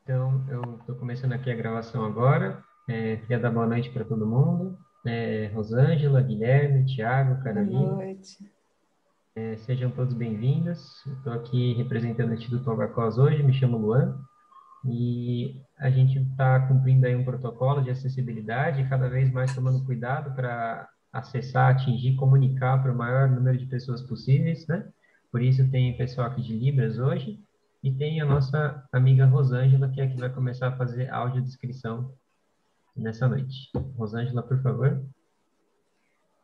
Então, eu estou começando aqui a gravação agora. Queria dar boa noite para todo mundo. Rosângela, Guilherme, Thiago, Boa Caroline, noite. sejam todos bem-vindos. Estou aqui representando o Instituto Algacós hoje, me chamo Luan, e a gente está cumprindo aí um protocolo de acessibilidade, cada vez mais tomando cuidado para acessar, atingir, comunicar para o maior número de pessoas possíveis, né? Por isso tem pessoal aqui de Libras hoje, e tem a nossa amiga Rosângela, que é a que vai começar a fazer audiodescrição nessa noite. Rosângela, por favor.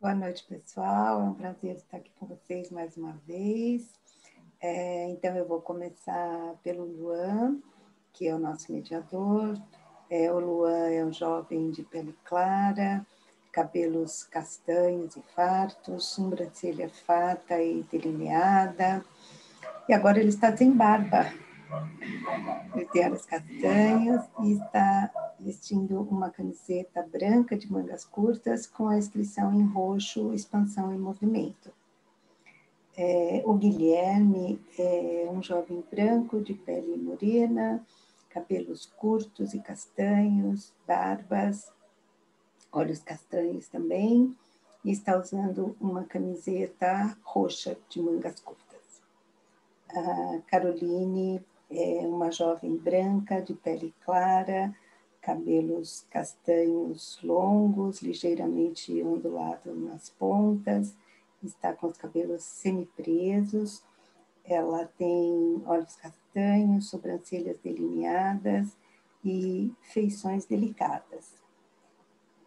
Boa noite, pessoal. É um prazer estar aqui com vocês mais uma vez. Então, eu vou começar pelo Luan, que é o nosso mediador. O Luan é um jovem de pele clara, cabelos castanhos e fartos, sobrancelha farta e delineada. E agora ele está sem barba. Ele tem olhos castanhos e está vestindo uma camiseta branca de mangas curtas com a inscrição em roxo, expansão em movimento. O Guilherme é um jovem branco de pele morena, cabelos curtos e castanhos, barbas, olhos castanhos também, e está usando uma camiseta roxa de mangas curtas. A Caroline é uma jovem branca de pele clara, cabelos castanhos longos, ligeiramente ondulados nas pontas, está com os cabelos semipresos, ela tem olhos castanhos, sobrancelhas delineadas e feições delicadas.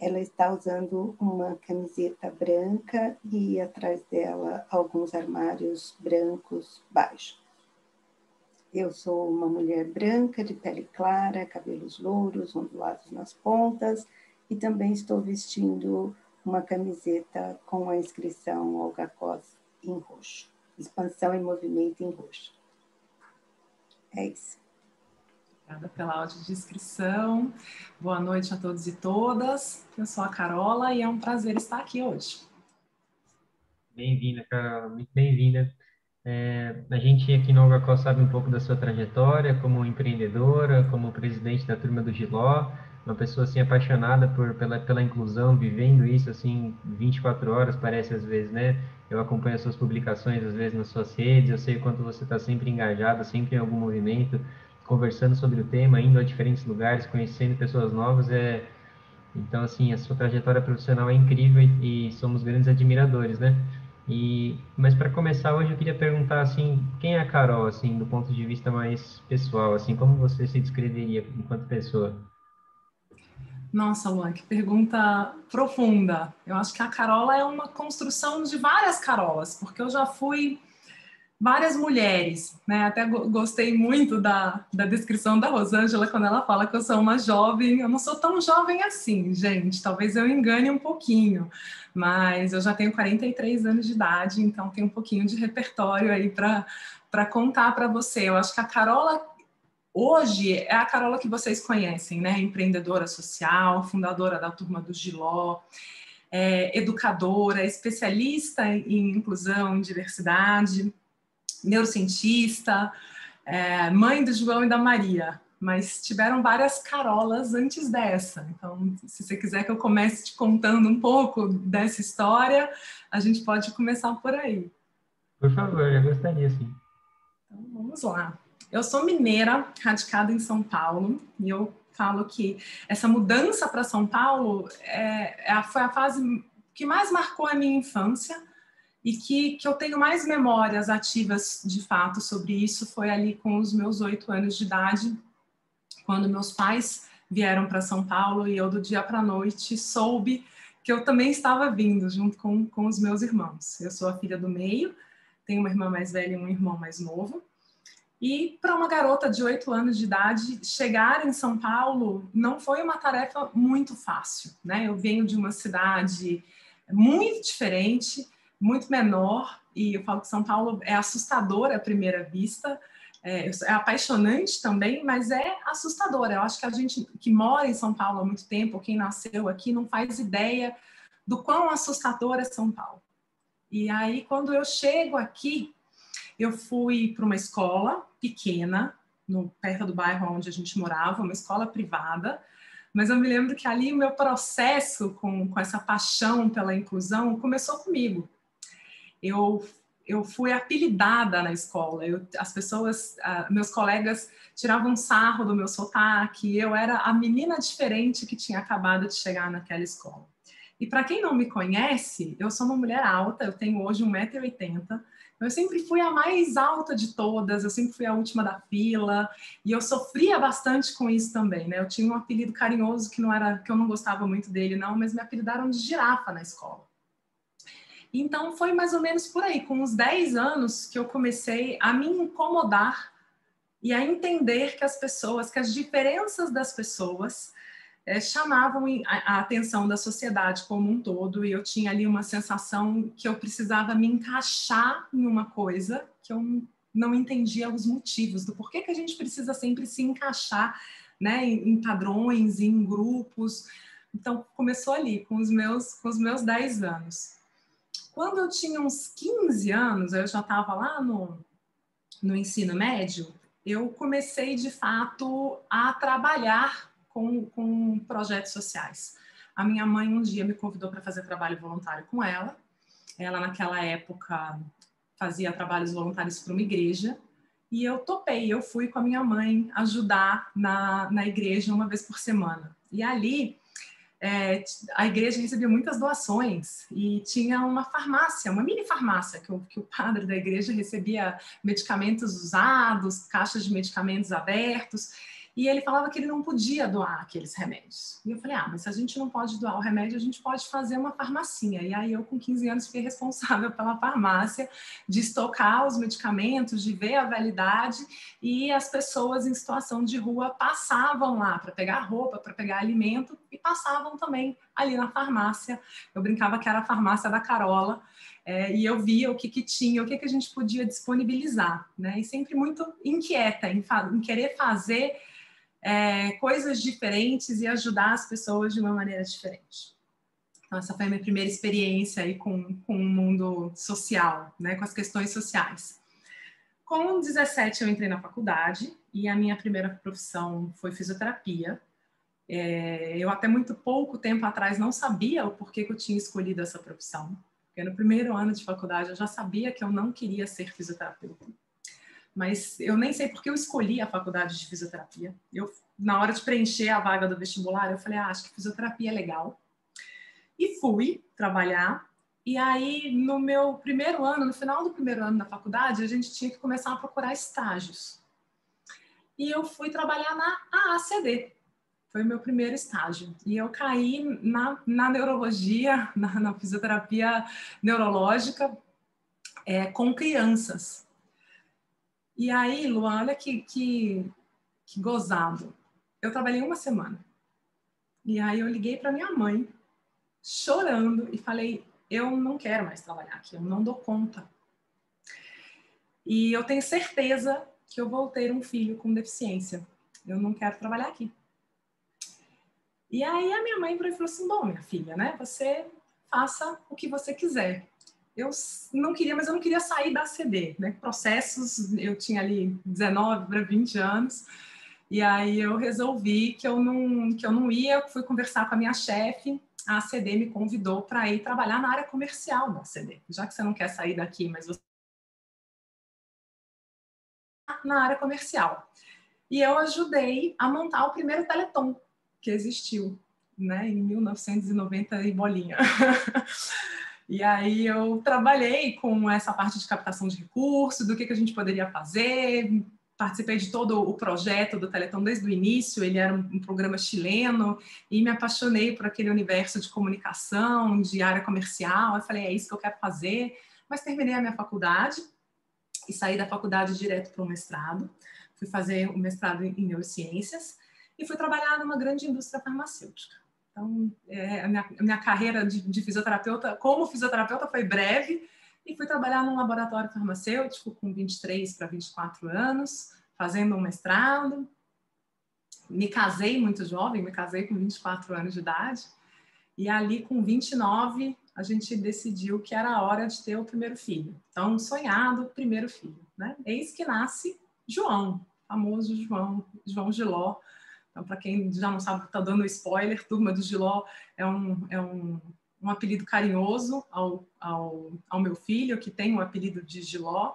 Ela está usando uma camiseta branca e atrás dela alguns armários brancos baixos. Eu sou uma mulher branca, de pele clara, cabelos louros, ondulados nas pontas, e também estou vestindo uma camiseta com a inscrição Algacós em roxo. Expansão e movimento em roxo. É isso. Obrigada pela audiodescrição. Boa noite a todos e todas. Eu sou a Carola e é um prazer estar aqui hoje. Bem-vinda, Carol, muito bem-vinda. A gente aqui no Algacós sabe um pouco da sua trajetória como empreendedora, como presidente da turma do Giló, uma pessoa assim apaixonada pela inclusão, vivendo isso assim 24 horas, parece às vezes, né? Eu acompanho as suas publicações às vezes nas suas redes, eu sei o quanto você está sempre engajada, sempre em algum movimento, conversando sobre o tema, indo a diferentes lugares, conhecendo pessoas novas, então, assim, a sua trajetória profissional é incrível e somos grandes admiradores, né? Mas para começar hoje eu queria perguntar assim, quem é a Carol, assim, do ponto de vista mais pessoal, assim, como você se descreveria enquanto pessoa? Nossa, Luan, que pergunta profunda. Eu acho que a Carola é uma construção de várias Carolas, porque eu já fui várias mulheres, né? Até gostei muito da descrição da Rosângela quando ela fala que eu sou uma jovem. Eu não sou tão jovem assim, gente. Talvez eu engane um pouquinho, mas eu já tenho 43 anos de idade, então tem um pouquinho de repertório aí para contar para você. Eu acho que a Carola hoje é a Carola que vocês conhecem, né? Empreendedora social, fundadora da Turma do Giló, educadora, especialista em inclusão e diversidade, neurocientista, mãe do João e da Maria, mas tiveram várias Carolas antes dessa. Então, se você quiser que eu comece te contando um pouco dessa história, a gente pode começar por aí. Por favor, eu gostaria, sim. Então, vamos lá. Eu sou mineira, radicada em São Paulo, e eu falo que essa mudança para São Paulo foi a fase que mais marcou a minha infância, e que eu tenho mais memórias ativas de fato sobre isso foi ali com os meus 8 anos de idade, quando meus pais vieram para São Paulo e eu do dia para a noite soube que eu também estava vindo junto com os meus irmãos. Eu sou a filha do meio, tenho uma irmã mais velha e um irmão mais novo. E para uma garota de 8 anos de idade, chegar em São Paulo não foi uma tarefa muito fácil, né? Eu venho de uma cidade muito diferente, muito menor, e eu falo que São Paulo é assustadora à primeira vista, é apaixonante também, mas é assustadora. Eu acho que a gente que mora em São Paulo há muito tempo, ou quem nasceu aqui, não faz ideia do quão assustador é São Paulo. E aí, quando eu chego aqui, eu fui para uma escola pequena, perto do bairro onde a gente morava, uma escola privada, mas eu me lembro que ali o meu processo com essa paixão pela inclusão começou comigo. Eu fui apelidada na escola, as pessoas, meus colegas tiravam sarro do meu sotaque, eu era a menina diferente que tinha acabado de chegar naquela escola. E para quem não me conhece, eu sou uma mulher alta, eu tenho hoje 1,80 m, eu sempre fui a mais alta de todas, eu sempre fui a última da fila, e eu sofria bastante com isso também, né? Eu tinha um apelido carinhoso que eu não gostava muito dele, não, mas me apelidaram de girafa na escola. Então, foi mais ou menos por aí, com uns 10 anos, que eu comecei a me incomodar e a entender que as diferenças das pessoas chamavam a atenção da sociedade como um todo, e eu tinha ali uma sensação que eu precisava me encaixar em uma coisa que eu não entendia os motivos do porquê que a gente precisa sempre se encaixar, né, em padrões, em grupos. Então, começou ali, com os meus 10 anos. Quando eu tinha uns 15 anos, eu já estava lá no ensino médio, eu comecei, de fato, a trabalhar com projetos sociais. A minha mãe um dia me convidou para fazer trabalho voluntário com ela. Ela, naquela época, fazia trabalhos voluntários para uma igreja, e eu topei, eu fui com a minha mãe ajudar na igreja uma vez por semana. E ali, a igreja recebia muitas doações e tinha uma farmácia, uma mini farmácia, que o padre da igreja recebia medicamentos usados, caixas de medicamentos abertos, e ele falava que ele não podia doar aqueles remédios. E eu falei, mas se a gente não pode doar o remédio, a gente pode fazer uma farmacinha. E aí eu, com 15 anos, fiquei responsável pela farmácia, de estocar os medicamentos, de ver a validade, e as pessoas em situação de rua passavam lá para pegar roupa, para pegar alimento, e passavam também ali na farmácia. Eu brincava que era a farmácia da Carola, e eu via o que tinha, o que a gente podia disponibilizar, né? E sempre muito inquieta em querer fazer coisas diferentes e ajudar as pessoas de uma maneira diferente. Então, essa foi a minha primeira experiência aí com o mundo social, né? Com as questões sociais. Com 17, eu entrei na faculdade e a minha primeira profissão foi fisioterapia. Eu, até muito pouco tempo atrás, não sabia o porquê que eu tinha escolhido essa profissão. Porque no primeiro ano de faculdade eu já sabia que eu não queria ser fisioterapeuta. Mas eu nem sei porque eu escolhi a faculdade de fisioterapia. Na hora de preencher a vaga do vestibular, eu falei, acho que fisioterapia é legal. E fui trabalhar. E aí, no meu primeiro ano, no final do primeiro ano da faculdade, a gente tinha que começar a procurar estágios. E eu fui trabalhar na AACD. Foi o meu primeiro estágio. E eu caí na neurologia, na fisioterapia neurológica, com crianças. E aí, Luan, olha que gozado. Eu trabalhei uma semana. E aí eu liguei para minha mãe, chorando, e falei, eu não quero mais trabalhar aqui, eu não dou conta. E eu tenho certeza que eu vou ter um filho com deficiência. Eu não quero trabalhar aqui. E aí a minha mãe falou assim, bom, minha filha, né? Você faça o que você quiser. Eu não queria, mas eu não queria sair da ACD, né? Processos, eu tinha ali 19 para 20 anos, e aí eu resolvi que eu não ia, fui conversar com a minha chefe, a ACD me convidou para ir trabalhar na área comercial da ACD, já que você não quer sair daqui, mas você na área comercial. E eu ajudei a montar o primeiro Teleton que existiu, né? Em 1990 e bolinha. E aí eu trabalhei com essa parte de captação de recursos, do que a gente poderia fazer, participei de todo o projeto do Teleton desde o início, ele era um programa chileno, e me apaixonei por aquele universo de comunicação, de área comercial, eu falei, é isso que eu quero fazer, mas terminei a minha faculdade e saí da faculdade direto para o mestrado, fui fazer o mestrado em neurociências e fui trabalhar numa grande indústria farmacêutica. Então, a minha carreira de fisioterapeuta, como fisioterapeuta, foi breve, e fui trabalhar num laboratório farmacêutico com 23 para 24 anos, fazendo um mestrado. Me casei muito jovem, me casei com 24 anos de idade, e ali com 29 a gente decidiu que era a hora de ter o primeiro filho. Então, sonhado primeiro filho, né? Eis que nasce João. famoso João Giló. Então, para quem já não sabe, está dando spoiler, Turma do Giló é um apelido carinhoso ao meu filho, que tem o apelido de Giló,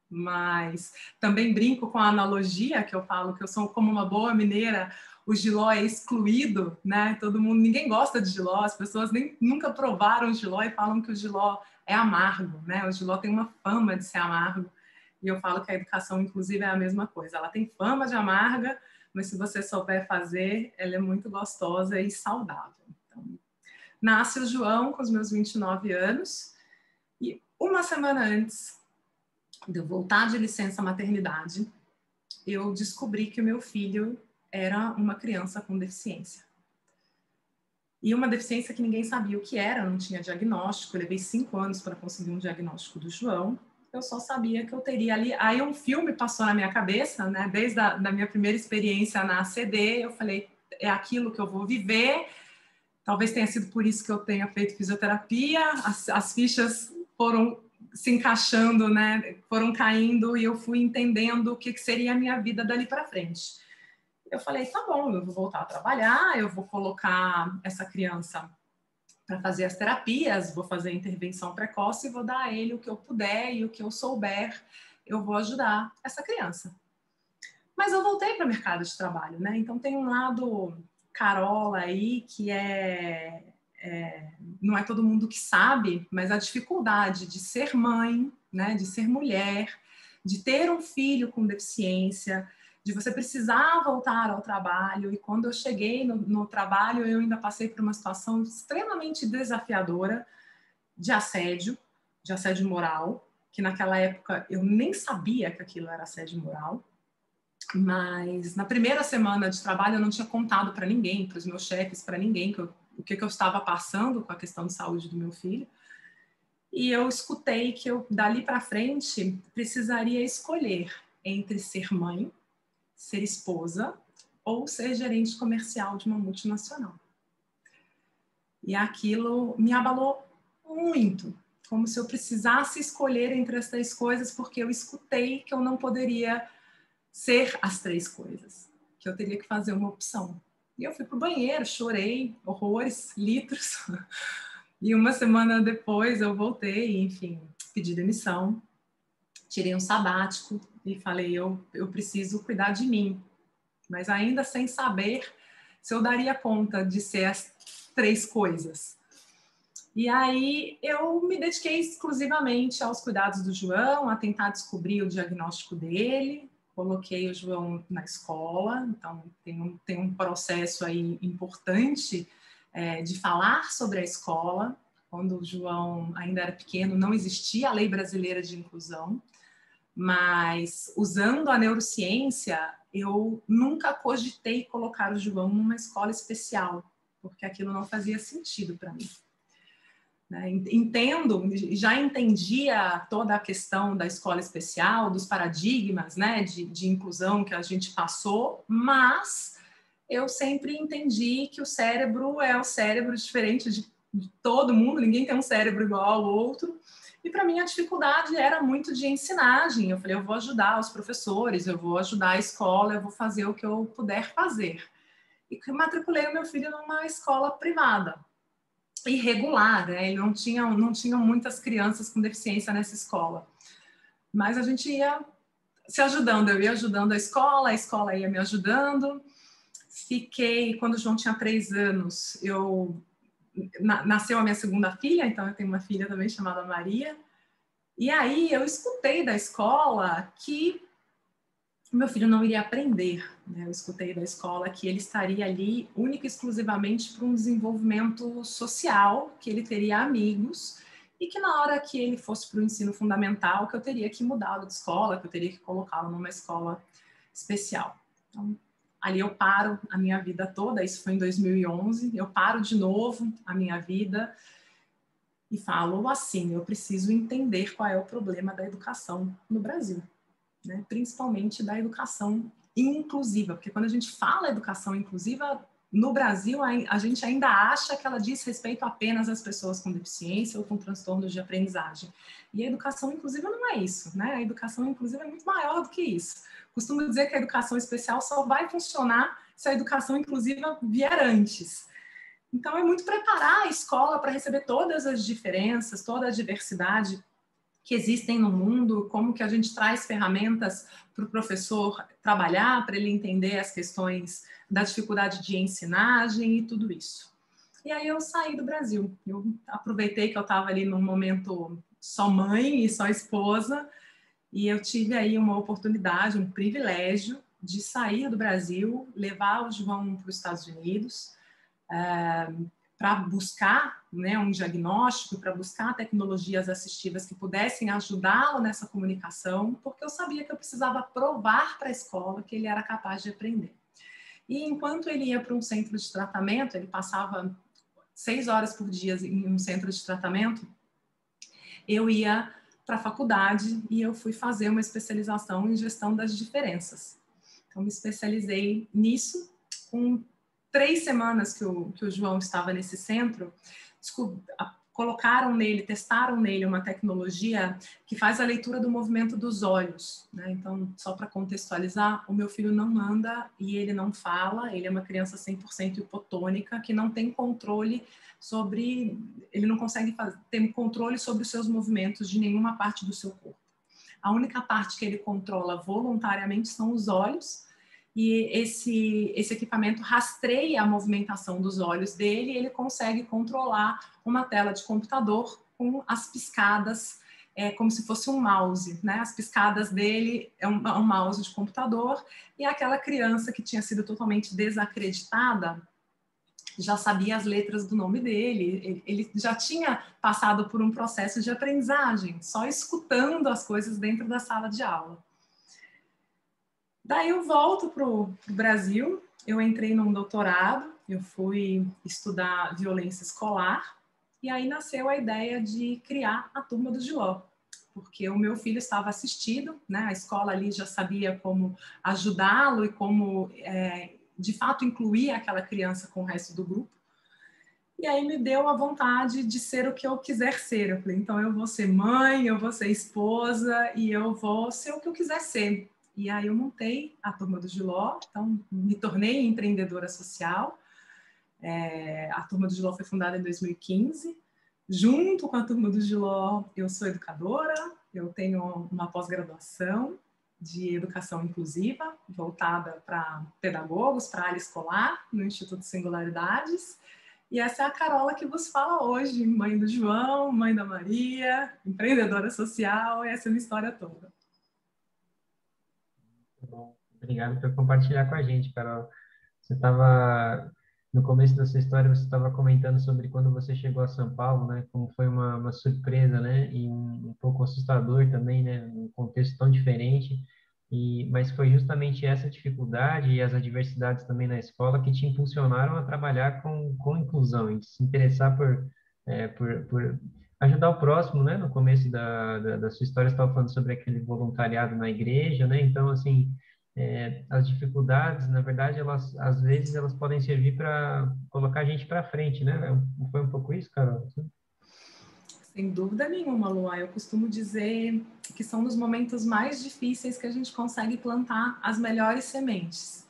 mas também brinco com a analogia que eu falo, que eu sou como uma boa mineira, o Giló é excluído, né? Ninguém gosta de Giló, as pessoas nunca provaram Giló e falam que o Giló é amargo, né? O Giló tem uma fama de ser amargo, e eu falo que a educação, inclusive, é a mesma coisa. Ela tem fama de amarga, mas se você souber fazer, ela é muito gostosa e saudável. Então, nasce o João com os meus 29 anos, e uma semana antes de eu voltar de licença maternidade, eu descobri que o meu filho era uma criança com deficiência. E uma deficiência que ninguém sabia o que era, não tinha diagnóstico. Eu levei 5 anos para conseguir um diagnóstico do João. Eu só sabia que eu teria ali... Aí um filme passou na minha cabeça, né? Desde a da minha primeira experiência na ACD, eu falei, é aquilo que eu vou viver. Talvez tenha sido por isso que eu tenha feito fisioterapia. As fichas foram se encaixando, né? Foram caindo e eu fui entendendo o que seria a minha vida dali para frente. Eu falei, tá bom, eu vou voltar a trabalhar, eu vou colocar essa criança para fazer as terapias, vou fazer a intervenção precoce e vou dar a ele o que eu puder e o que eu souber, eu vou ajudar essa criança. Mas eu voltei para o mercado de trabalho, né? Então tem um lado Carola aí que não é todo mundo que sabe, mas a dificuldade de ser mãe, né? De ser mulher, de ter um filho com deficiência, de você precisar voltar ao trabalho. E quando eu cheguei no trabalho, eu ainda passei por uma situação extremamente desafiadora de assédio moral, que naquela época eu nem sabia que aquilo era assédio moral. Mas na primeira semana de trabalho eu não tinha contado para ninguém, para os meus chefes, para ninguém, o que eu estava passando com a questão de saúde do meu filho. E eu escutei que eu, dali para frente, precisaria escolher entre ser mãe, ser esposa ou ser gerente comercial de uma multinacional. E aquilo me abalou muito, como se eu precisasse escolher entre as 3 coisas, porque eu escutei que eu não poderia ser as 3 coisas, que eu teria que fazer uma opção. E eu fui pro banheiro, chorei horrores, litros. E uma semana depois eu voltei, enfim, pedi demissão, tirei um sabático e falei, eu preciso cuidar de mim. Mas ainda sem saber se eu daria conta de ser as 3 coisas. E aí eu me dediquei exclusivamente aos cuidados do João, a tentar descobrir o diagnóstico dele. Coloquei o João na escola, então tem um processo aí importante de falar sobre a escola. Quando o João ainda era pequeno, não existia a Lei Brasileira de Inclusão, mas usando a neurociência, eu nunca cogitei colocar o João numa escola especial, porque aquilo não fazia sentido para mim. Já entendia toda a questão da escola especial, dos paradigmas, né, de inclusão que a gente passou, mas eu sempre entendi que o cérebro é o cérebro diferente de todo mundo, ninguém tem um cérebro igual ao outro, e para mim a dificuldade era muito de ensinagem. Eu falei, eu vou ajudar os professores, eu vou ajudar a escola, eu vou fazer o que eu puder fazer. E matriculei o meu filho numa escola privada, irregular, né? E não tinham muitas crianças com deficiência nessa escola. Mas a gente ia se ajudando, eu ia ajudando a escola ia me ajudando. Quando o João tinha 3 anos, nasceu a minha segunda filha, então eu tenho uma filha também chamada Maria. E aí eu escutei da escola que meu filho não iria aprender, né? Eu escutei da escola que ele estaria ali única e exclusivamente para um desenvolvimento social, que ele teria amigos e que na hora que ele fosse para o ensino fundamental, que eu teria que mudá-lo de escola, que eu teria que colocá-lo numa escola especial. Então, ali eu paro a minha vida toda, isso foi em 2011, eu paro de novo a minha vida e falo assim, eu preciso entender qual é o problema da educação no Brasil. Né, principalmente da educação inclusiva, porque quando a gente fala educação inclusiva, no Brasil a gente ainda acha que ela diz respeito apenas às pessoas com deficiência ou com transtornos de aprendizagem. E a educação inclusiva não é isso, né? A educação inclusiva é muito maior do que isso, costumo dizer que a educação especial só vai funcionar se a educação inclusiva vier antes. Então, é muito preparar a escola para receber todas as diferenças, toda a diversidade que existem no mundo, como que a gente traz ferramentas para o professor trabalhar, para ele entender as questões da dificuldade de ensinagem e tudo isso. E aí eu saí do Brasil. Eu aproveitei que eu estava ali num momento só mãe e só esposa, e eu tive aí uma oportunidade, um privilégio de sair do Brasil, levar o João para os Estados Unidos, para buscar, né, um diagnóstico, para buscar tecnologias assistivas que pudessem ajudá-lo nessa comunicação, porque eu sabia que eu precisava provar para a escola que ele era capaz de aprender. E enquanto ele ia para um centro de tratamento, ele passava 6 horas por dia em um centro de tratamento, eu ia para a faculdade e eu fui fazer uma especialização em gestão das diferenças. Então, me especializei nisso. Com 3 semanas que o João estava nesse centro, colocaram nele, testaram nele uma tecnologia que faz a leitura do movimento dos olhos, né? Então, só para contextualizar, o meu filho não anda e ele não fala, ele é uma criança 100% hipotônica, que não tem controle sobre, ele não consegue ter controle sobre os seus movimentos de nenhuma parte do seu corpo. A única parte que ele controla voluntariamente são os olhos, e esse equipamento rastreia a movimentação dos olhos dele e ele consegue controlar uma tela de computador com as piscadas, como se fosse um mouse, né? As piscadas dele é um mouse de computador, e aquela criança que tinha sido totalmente desacreditada já sabia as letras do nome dele, ele já tinha passado por um processo de aprendizagem, só escutando as coisas dentro da sala de aula. Daí eu volto para o Brasil, eu entrei num doutorado, eu fui estudar violência escolar, e aí nasceu a ideia de criar a Turma do Giló, porque o meu filho estava assistido, né? A escola ali já sabia como ajudá-lo e como, de fato, incluir aquela criança com o resto do grupo. E aí me deu a vontade de ser o que eu quiser ser. Eu falei, então eu vou ser mãe, eu vou ser esposa e eu vou ser o que eu quiser ser. E aí eu montei a Turma do Giló, então me tornei empreendedora social. A Turma do Giló foi fundada em 2015. Junto com a Turma do Giló, eu sou educadora, eu tenho uma pós-graduação de educação inclusiva, voltada para pedagogos, para a área escolar, no Instituto Singularidades. E essa é a Carola que vos fala hoje, mãe do João, mãe da Maria, empreendedora social, e essa é a minha história toda. Bom, obrigado por compartilhar com a gente, Carol. Você estava, no começo da sua história, você estava comentando sobre quando você chegou a São Paulo, né? Como foi uma surpresa, né? E um pouco assustador também, né? Um contexto tão diferente. Mas foi justamente essa dificuldade e as adversidades também na escola que te impulsionaram a trabalhar com inclusão e se interessar por ajudar o próximo, né? No começo da sua história, você estava falando sobre aquele voluntariado na igreja, né? Então, assim, as dificuldades, na verdade, elas às vezes elas podem servir para colocar a gente para frente, né? Foi um pouco isso, Carol? Sem dúvida nenhuma, Luá. Eu costumo dizer que são nos momentos mais difíceis que a gente consegue plantar as melhores sementes.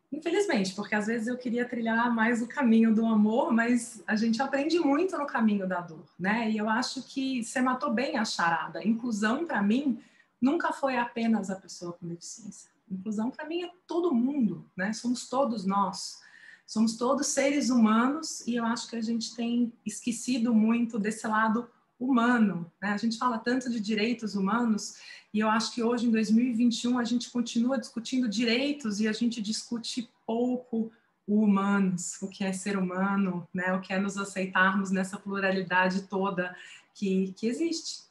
Infelizmente, porque às vezes eu queria trilhar mais o caminho do amor, mas a gente aprende muito no caminho da dor, né? E eu acho que você matou bem a charada. Inclusão, para mim, nunca foi apenas a pessoa com deficiência. Inclusão, para mim, é todo mundo, né? Somos todos nós. Somos todos seres humanos e eu acho que a gente tem esquecido muito desse lado humano, né? A gente fala tanto de direitos humanos e eu acho que hoje, em 2021, a gente continua discutindo direitos e a gente discute pouco o humanos, o que é ser humano, né? O que é nos aceitarmos nessa pluralidade toda que existe.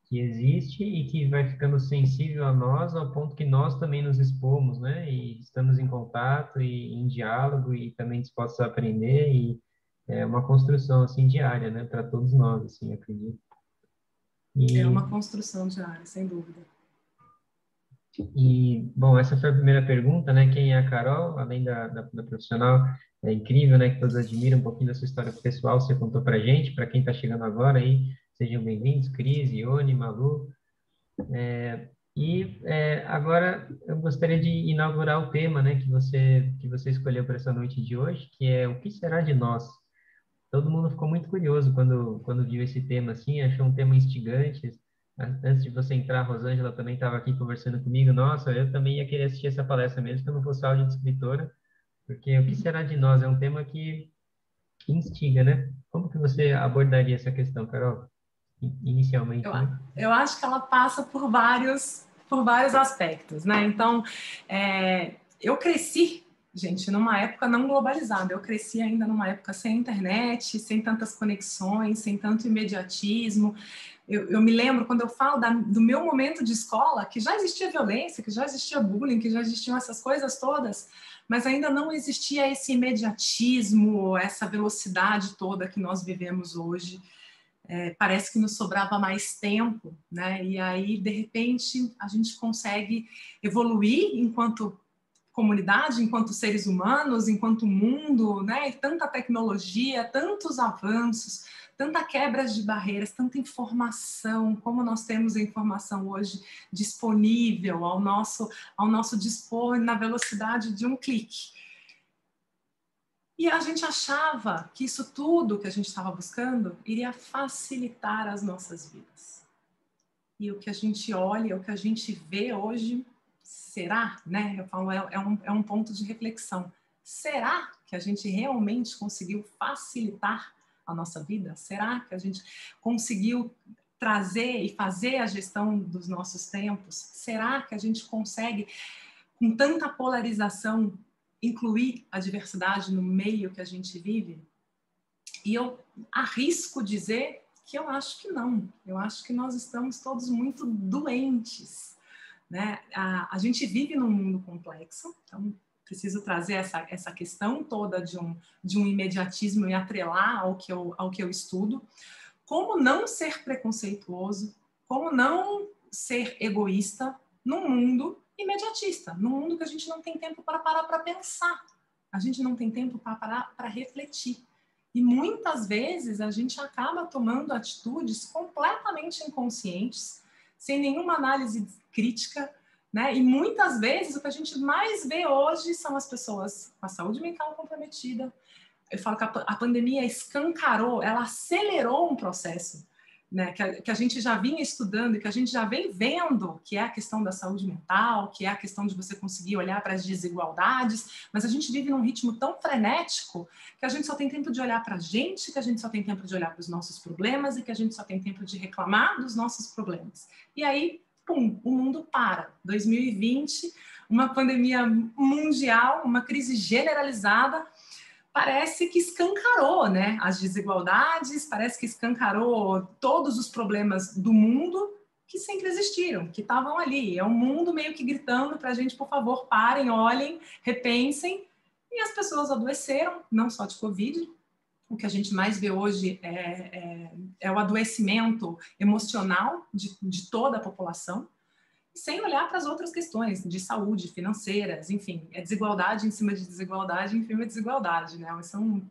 Que existe e que vai ficando sensível a nós ao ponto que nós também nos expomos, né? E estamos em contato e em diálogo e também dispostos a aprender e é uma construção assim diária, né? Para todos nós, assim, acredito. É uma construção diária, sem dúvida. Bom, essa foi a primeira pergunta, né? Quem é a Carol, além da profissional, é incrível, né? Que todos admiram um pouquinho da sua história pessoal, você contou pra gente, para quem está chegando agora aí, Sejam bem-vindos, Cris, Ione, Malu. Agora eu gostaria de inaugurar o tema, né, que você escolheu para essa noite de hoje, que é o que será de nós? Todo mundo ficou muito curioso quando viu esse tema, assim, achou um tema instigante. Antes de você entrar, a Rosângela também estava aqui conversando comigo. Nossa, eu também ia querer assistir essa palestra mesmo, que eu não fosse áudio de escritora, porque o que será de nós é um tema que instiga, né? Como que você abordaria essa questão, Carol? Eu, Inicialmente, né? eu acho que ela passa por vários aspectos, né? Então, eu cresci, gente, numa época não globalizada. Eu cresci ainda numa época sem internet, sem tantas conexões, sem tanto imediatismo. Eu me lembro, quando eu falo do meu momento de escola, que já existia violência, que já existia bullying, que já existiam essas coisas todas, mas ainda não existia esse imediatismo, essa velocidade toda que nós vivemos hoje. Parece que nos sobrava mais tempo, né? E aí, de repente, a gente consegue evoluir enquanto comunidade, enquanto seres humanos, enquanto mundo, né? E tanta tecnologia, tantos avanços, tanta quebra de barreiras, tanta informação, como nós temos a informação hoje disponível ao nosso dispor na velocidade de um clique. E a gente achava que isso tudo que a gente estava buscando iria facilitar as nossas vidas. E o que a gente olha, o que a gente vê hoje, será, né? Eu falo, é um ponto de reflexão. Será que a gente realmente conseguiu facilitar a nossa vida? Será que a gente conseguiu trazer e fazer a gestão dos nossos tempos? Será que a gente consegue, com tanta polarização, incluir a diversidade no meio que a gente vive? E eu arrisco dizer que eu acho que não. Eu acho que nós estamos todos muito doentes, né? A gente vive num mundo complexo, então preciso trazer essa questão toda de um imediatismo e atrelar ao que eu estudo. Como não ser preconceituoso, como não ser egoísta num mundo imediatista, num mundo que a gente não tem tempo para parar para pensar, a gente não tem tempo para parar para refletir. E muitas vezes a gente acaba tomando atitudes completamente inconscientes, sem nenhuma análise crítica, né? E muitas vezes o que a gente mais vê hoje são as pessoas com a saúde mental comprometida. Eu falo que a pandemia escancarou, ela acelerou um processo, né, que a gente já vinha estudando e que a gente já vem vendo, que é a questão da saúde mental, que é a questão de você conseguir olhar para as desigualdades, mas a gente vive num ritmo tão frenético que a gente só tem tempo de olhar para a gente, que a gente só tem tempo de olhar para os nossos problemas e que a gente só tem tempo de reclamar dos nossos problemas. E aí, pum, o mundo para. 2020, uma pandemia mundial, uma crise generalizada, parece que escancarou, né, as desigualdades, parece que escancarou todos os problemas do mundo que sempre existiram, que estavam ali. É um mundo meio que gritando para a gente, por favor, parem, olhem, repensem. E as pessoas adoeceram, não só de Covid. O que a gente mais vê hoje é o adoecimento emocional de toda a população, sem olhar para as outras questões de saúde, financeiras, enfim, é desigualdade em cima de desigualdade, em cima de desigualdade, né? Isso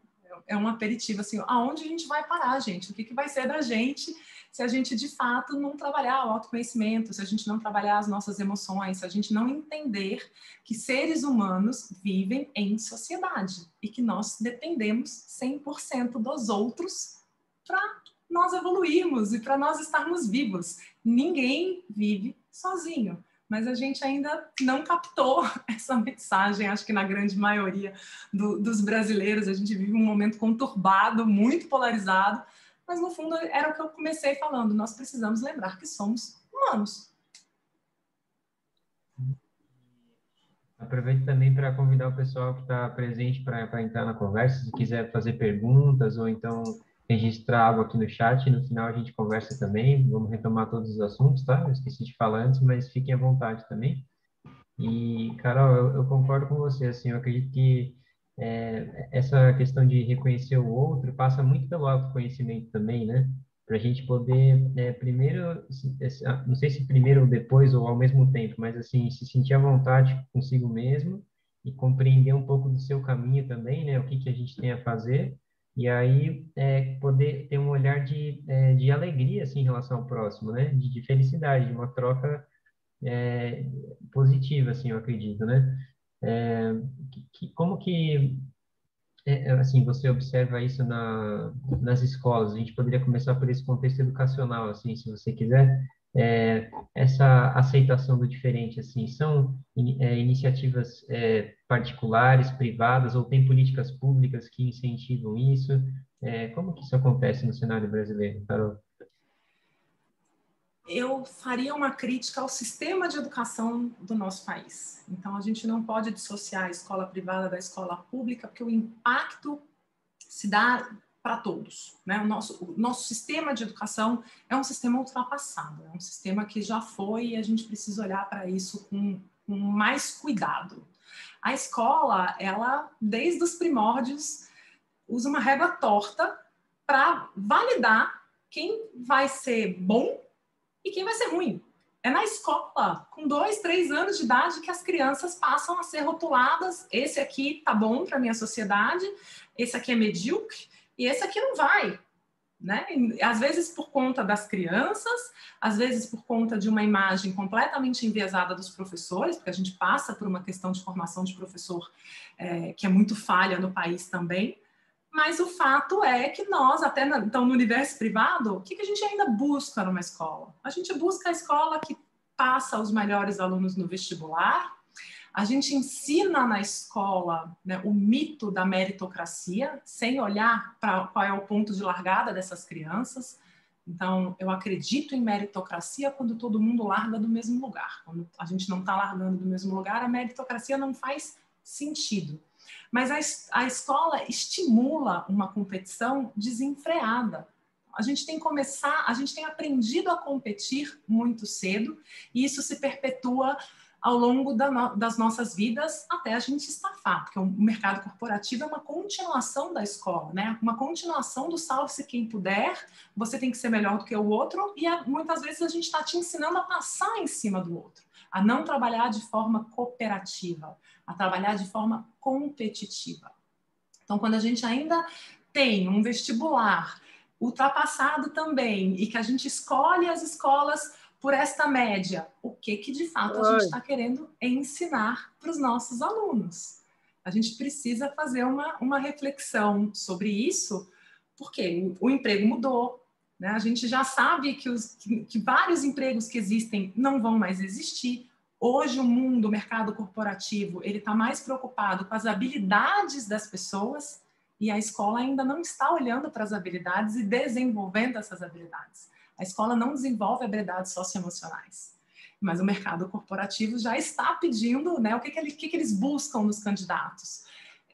é um aperitivo, assim, aonde a gente vai parar, gente? O que vai ser da gente se a gente, de fato, não trabalhar o autoconhecimento, se a gente não trabalhar as nossas emoções, se a gente não entender que seres humanos vivem em sociedade e que nós dependemos 100% dos outros para nós evoluirmos e para nós estarmos vivos. Ninguém vive sozinho, mas a gente ainda não captou essa mensagem. Acho que na grande maioria dos brasileiros a gente vive um momento conturbado, muito polarizado, mas no fundo era o que eu comecei falando, nós precisamos lembrar que somos humanos. Aproveito também para convidar o pessoal que está presente para entrar na conversa, se quiser fazer perguntas ou então registrar algo aqui no chat, no final a gente conversa também, vamos retomar todos os assuntos, tá? Eu esqueci de falar antes, mas fiquem à vontade também. E, Carol, eu concordo com você, assim, eu acredito que essa questão de reconhecer o outro passa muito pelo autoconhecimento também, né? Para a gente poder, primeiro, não sei se primeiro ou depois ou ao mesmo tempo, mas assim, se sentir à vontade consigo mesmo e compreender um pouco do seu caminho também, né? O que a gente tem a fazer, E aí, poder ter um olhar de alegria, assim, em relação ao próximo, né? De felicidade, de uma troca positiva, assim, eu acredito, né? É, como que, assim, você observa isso nas escolas? A gente poderia começar por esse contexto educacional, assim, se você quiser. Essa aceitação do diferente, assim, são iniciativas particulares, privadas, ou tem políticas públicas que incentivam isso? Como que isso acontece no cenário brasileiro, Carol? Eu faria uma crítica ao sistema de educação do nosso país. Então, a gente não pode dissociar a escola privada da escola pública, porque o impacto se dá para todos, né? O nosso sistema de educação é um sistema ultrapassado, é um sistema que já foi e a gente precisa olhar para isso com mais cuidado. A escola, ela, desde os primórdios, usa uma régua torta para validar quem vai ser bom e quem vai ser ruim. É na escola, com 2, 3 anos de idade, que as crianças passam a ser rotuladas. Esse aqui tá bom para a minha sociedade, esse aqui é medíocre e esse aqui não vai. Né? E, às vezes por conta das crianças, às vezes por conta de uma imagem completamente enviesada dos professores, porque a gente passa por uma questão de formação de professor que é muito falha no país também. Mas o fato é que nós, até então, no universo privado, o que a gente ainda busca numa escola? A gente busca a escola que passa os melhores alunos no vestibular, a gente ensina na escola, né, o mito da meritocracia, sem olhar para qual é o ponto de largada dessas crianças. Então, eu acredito em meritocracia quando todo mundo larga do mesmo lugar. Quando a gente não está largando do mesmo lugar, a meritocracia não faz sentido. Mas a escola estimula uma competição desenfreada. A gente tem aprendido a competir muito cedo e isso se perpetua ao longo das nossas vidas até a gente estafar, porque o mercado corporativo é uma continuação da escola, né? Uma continuação do salve-se quem puder, você tem que ser melhor do que o outro e muitas vezes a gente está te ensinando a passar em cima do outro, a não trabalhar de forma cooperativa, a trabalhar de forma competitiva. Então, quando a gente ainda tem um vestibular ultrapassado também e que a gente escolhe as escolas por esta média, o que de fato a gente está querendo ensinar para os nossos alunos? A gente precisa fazer uma reflexão sobre isso, porque o emprego mudou, né? A gente já sabe que vários empregos que existem não vão mais existir. Hoje o mercado corporativo, ele está mais preocupado com as habilidades das pessoas e a escola ainda não está olhando para as habilidades e desenvolvendo essas habilidades. A escola não desenvolve habilidades socioemocionais, mas o mercado corporativo já está pedindo, né, o que eles buscam nos candidatos.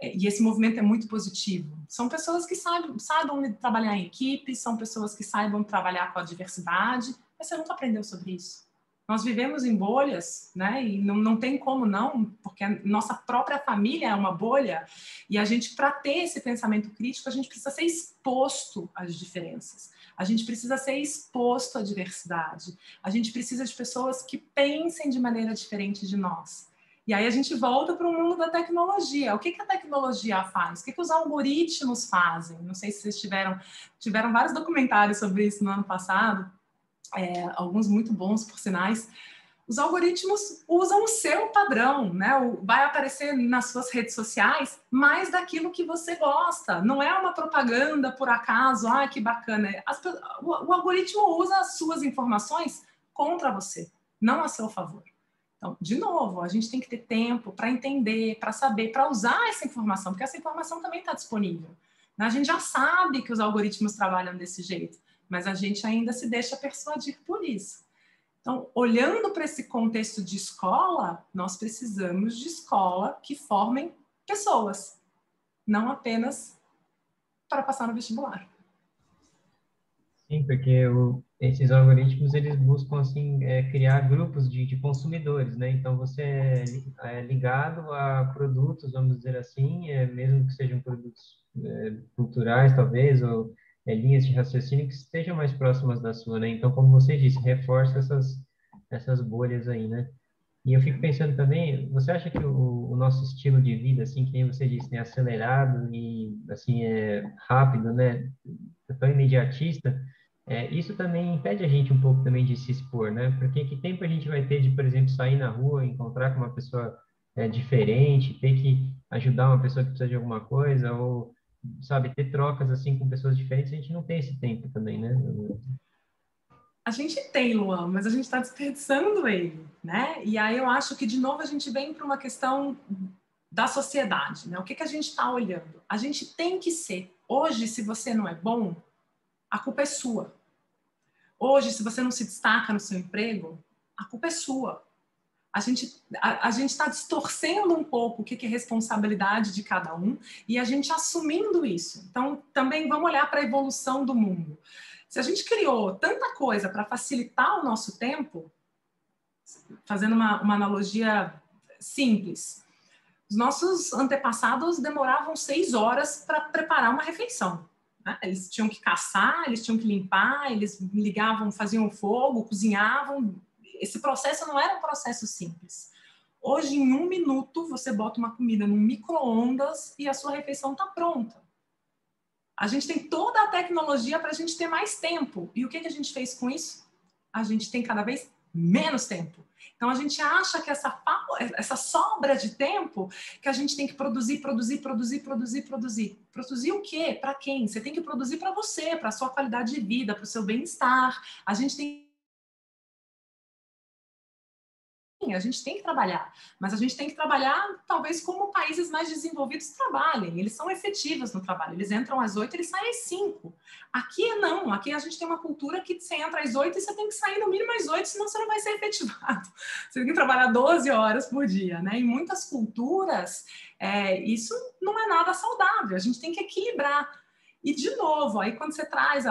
E esse movimento é muito positivo. São pessoas que saibam trabalhar em equipe, são pessoas que saibam trabalhar com a diversidade, mas você nunca aprendeu sobre isso. Nós vivemos em bolhas, né? E não tem como não, porque a nossa própria família é uma bolha, e a gente, para ter esse pensamento crítico, a gente precisa ser exposto às diferenças. A gente precisa ser exposto à diversidade. A gente precisa de pessoas que pensem de maneira diferente de nós. E aí a gente volta para o mundo da tecnologia. O que a tecnologia faz? O que os algoritmos fazem? Não sei se vocês tiveram vários documentários sobre isso no ano passado, alguns muito bons, por sinais. Os algoritmos usam o seu padrão, né? Vai aparecer nas suas redes sociais mais daquilo que você gosta. Não é uma propaganda por acaso, que bacana. O algoritmo usa as suas informações contra você, não a seu favor. Então, de novo, a gente tem que ter tempo para entender, para saber, para usar essa informação, porque essa informação também está disponível. A gente já sabe que os algoritmos trabalham desse jeito, mas a gente ainda se deixa persuadir por isso. Então, olhando para esse contexto de escola, nós precisamos de escola que formem pessoas, não apenas para passar no vestibular. Sim, porque esses algoritmos, eles buscam, assim, criar grupos de consumidores, né? Então, você é ligado a produtos, vamos dizer assim, mesmo que sejam produtos culturais, talvez, ou linhas de raciocínio que estejam mais próximas da sua, né? Então, como você disse, reforça essas bolhas aí, né? E eu fico pensando também, você acha que o nosso estilo de vida, assim, que nem você disse, né, acelerado e, assim, rápido, né, tão imediatista, isso também impede a gente um pouco também de se expor, né? Porque que tempo a gente vai ter de, por exemplo, sair na rua, encontrar com uma pessoa diferente, ter que ajudar uma pessoa que precisa de alguma coisa, ou, sabe, ter trocas, assim, com pessoas diferentes, a gente não tem esse tempo também, né? A gente tem, Luan, mas a gente está desperdiçando ele, né? E aí eu acho que, de novo, a gente vem para uma questão da sociedade, né? O que a gente está olhando? A gente tem que ser. Hoje, se você não é bom, a culpa é sua. Hoje, se você não se destaca no seu emprego, a culpa é sua. A gente está distorcendo um pouco o que é responsabilidade de cada um e a gente assumindo isso. Então, também vamos olhar para a evolução do mundo. Se a gente criou tanta coisa para facilitar o nosso tempo, fazendo uma analogia simples, os nossos antepassados demoravam 6 horas para preparar uma refeição. Né? Eles tinham que caçar, eles tinham que limpar, eles ligavam, faziam fogo, cozinhavam. Esse processo não era um processo simples. Hoje, em 1 minuto, você bota uma comida no micro-ondas e a sua refeição está pronta. A gente tem toda a tecnologia para a gente ter mais tempo. E o que a gente fez com isso? A gente tem cada vez menos tempo. Então, a gente acha que essa sobra de tempo que a gente tem que produzir. Produzir o quê? Para quem? Você tem que produzir para você, para a sua qualidade de vida, para o seu bem-estar. A gente tem que trabalhar, mas a gente tem que trabalhar talvez como países mais desenvolvidos trabalhem. Eles são efetivos no trabalho, eles entram às 8, eles saem às 5. Aqui não, aqui a gente tem uma cultura que você entra às 8 e você tem que sair no mínimo às 8, senão você não vai ser efetivado. Você tem que trabalhar 12 horas por dia, né? Em muitas culturas, isso não é nada saudável, a gente tem que equilibrar. E, de novo, aí quando você traz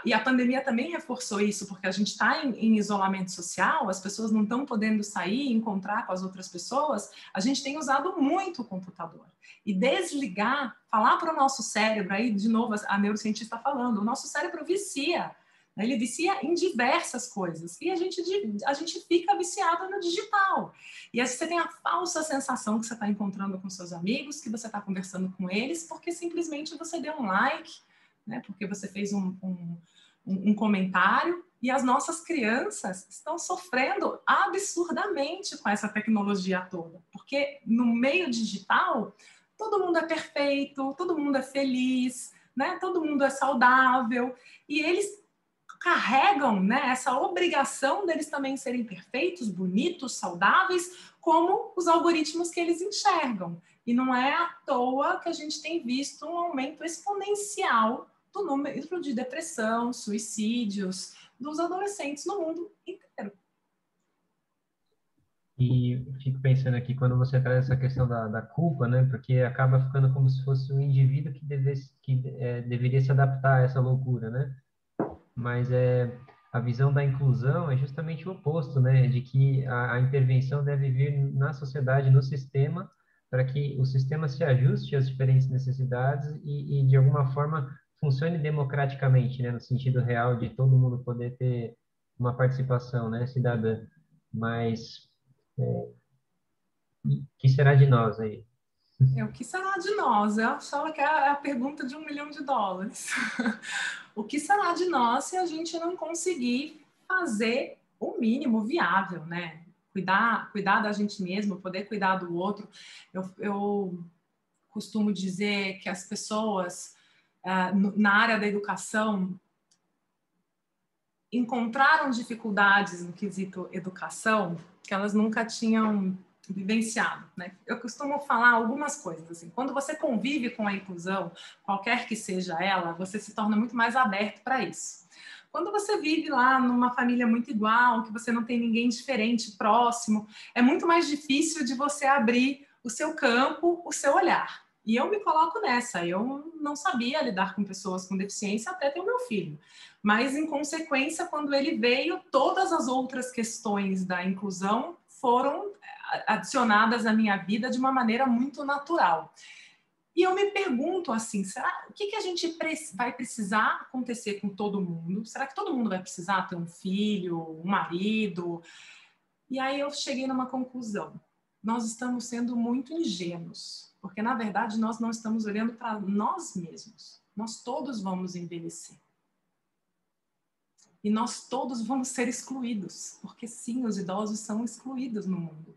e a pandemia também reforçou isso, porque a gente está em isolamento social, as pessoas não estão podendo sair, encontrar com as outras pessoas, a gente tem usado muito o computador. E desligar, falar para o nosso cérebro, aí, de novo, a neurocientista falando, o nosso cérebro vicia. Ele vicia em diversas coisas. E a gente fica viciado no digital. E aí você tem a falsa sensação que você está encontrando com seus amigos, que você está conversando com eles, porque simplesmente você deu um like, né? Porque você fez um comentário. E as nossas crianças estão sofrendo absurdamente com essa tecnologia toda. Porque no meio digital, todo mundo é perfeito, todo mundo é feliz, né? Todo mundo é saudável. E eles carregam, né, essa obrigação deles também serem perfeitos, bonitos, saudáveis, como os algoritmos que eles enxergam. E não é à toa que a gente tem visto um aumento exponencial do número de depressão, suicídios dos adolescentes no mundo inteiro. E fico pensando aqui, quando você traz essa questão da culpa, né? Porque acaba ficando como se fosse o indivíduo que deveria se adaptar a essa loucura, né? Mas a visão da inclusão é justamente o oposto, né? De que a intervenção deve vir na sociedade, no sistema, para que o sistema se ajuste às diferentes necessidades de alguma forma, funcione democraticamente, né? No sentido real de todo mundo poder ter uma participação, né? Cidadã. Mas, o que será de nós aí? O que será de nós? Eu acho que é a pergunta de $1 milhão. O que será de nós se a gente não conseguir fazer o mínimo viável, né? Cuidar da gente mesmo, poder cuidar do outro. Eu costumo dizer que as pessoas na área da educação encontraram dificuldades no quesito educação que elas nunca tinham vivenciado, né? Eu costumo falar algumas coisas assim. Quando você convive com a inclusão, qualquer que seja ela, você se torna muito mais aberto para isso. Quando você vive lá numa família muito igual, que você não tem ninguém diferente próximo, é muito mais difícil de você abrir o seu campo, o seu olhar. E eu me coloco nessa. Eu não sabia lidar com pessoas com deficiência até ter o meu filho. Mas, em consequência, quando ele veio, todas as outras questões da inclusão foram adicionadas à minha vida de uma maneira muito natural. E eu me pergunto assim, o que a gente vai precisar acontecer com todo mundo? Será que todo mundo vai precisar ter um filho, um marido? E aí eu cheguei numa conclusão. nós estamos sendo muito ingênuos, porque, na verdade, nós não estamos olhando para nós mesmos. Nós todos vamos envelhecer. E nós todos vamos ser excluídos, porque, sim, os idosos são excluídos no mundo.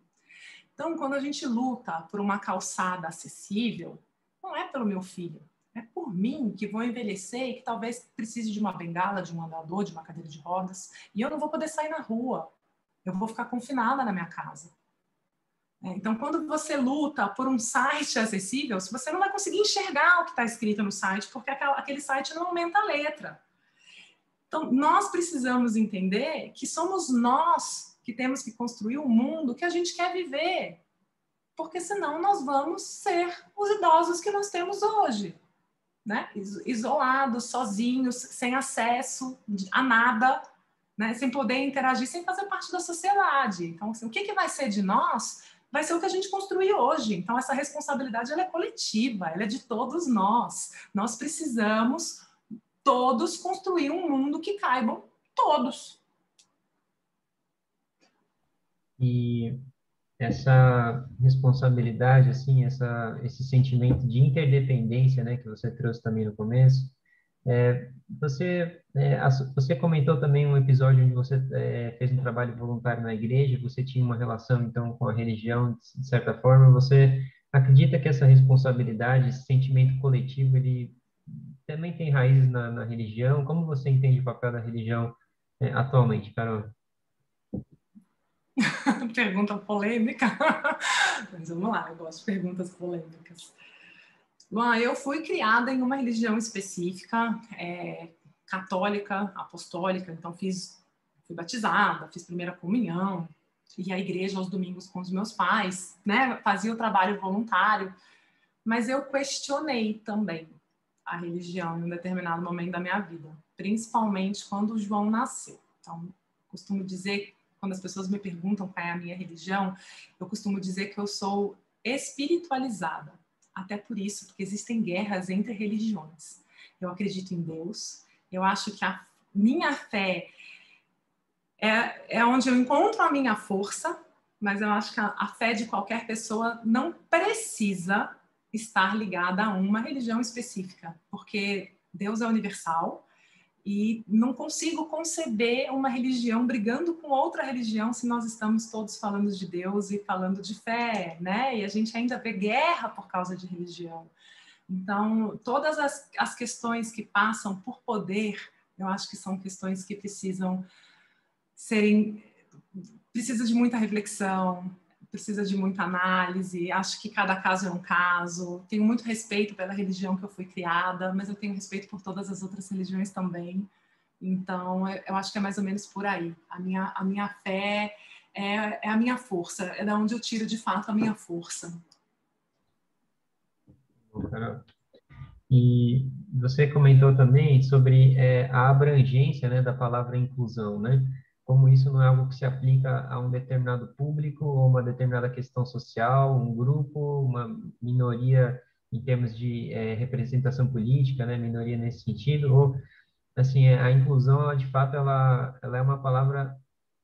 Então, quando a gente luta por uma calçada acessível, não é pelo meu filho, é por mim, que vou envelhecer e que talvez precise de uma bengala, de um andador, de uma cadeira de rodas, e eu não vou poder sair na rua. Eu vou ficar confinada na minha casa. Então, quando você luta por um site acessível, você não vai conseguir enxergar o que está escrito no site, porque aquele site não aumenta a letra. Então, nós precisamos entender que somos nós que temos que construir o mundo que a gente quer viver, porque senão nós vamos ser os idosos que nós temos hoje, né? Isolados, sozinhos, sem acesso a nada, né? Sem poder interagir, sem fazer parte da sociedade. Então, assim, o que vai ser de nós vai ser o que a gente construir hoje. Então, essa responsabilidade ela é coletiva, ela é de todos nós. Nós precisamos todos construir um mundo que caibam todos. E essa responsabilidade, assim, esse sentimento de interdependência, né, que você trouxe também no começo, você comentou também um episódio onde você fez um trabalho voluntário na igreja, você tinha uma relação, então, com a religião, de certa forma. Você acredita que essa responsabilidade, esse sentimento coletivo, ele também tem raízes na religião? Como você entende o papel da religião atualmente, Carol? Pergunta polêmica. Mas vamos lá, eu gosto de perguntas polêmicas. Bom, eu fui criada em uma religião específica, católica, apostólica, então fui batizada, fiz primeira comunhão, ia à igreja aos domingos com os meus pais, né? Fazia o trabalho voluntário, mas eu questionei também a religião em um determinado momento da minha vida, principalmente quando o João nasceu. Então, costumo dizer, quando as pessoas me perguntam qual é a minha religião, eu costumo dizer que eu sou espiritualizada. Até por isso, porque existem guerras entre religiões. Eu acredito em Deus, eu acho que a minha fé é onde eu encontro a minha força, mas eu acho que a fé de qualquer pessoa não precisa estar ligada a uma religião específica, porque Deus é universal e não consigo conceber uma religião brigando com outra religião se nós estamos todos falando de Deus e falando de fé, né? E a gente ainda vê guerra por causa de religião. Então, todas as questões que passam por poder, eu acho que são questões que precisa de muita reflexão, precisa de muita análise. Acho que cada caso é um caso. Tenho muito respeito pela religião que eu fui criada, mas eu tenho respeito por todas as outras religiões também. Então, eu acho que é mais ou menos por aí. A minha fé é a minha força, é da onde eu tiro de fato a minha força. E você comentou também sobre a abrangência, né, da palavra inclusão, né? Como isso não é algo que se aplica a um determinado público ou uma determinada questão social, um grupo, uma minoria em termos de representação política, né, minoria nesse sentido, ou, assim, a inclusão, ela, de fato, ela é uma palavra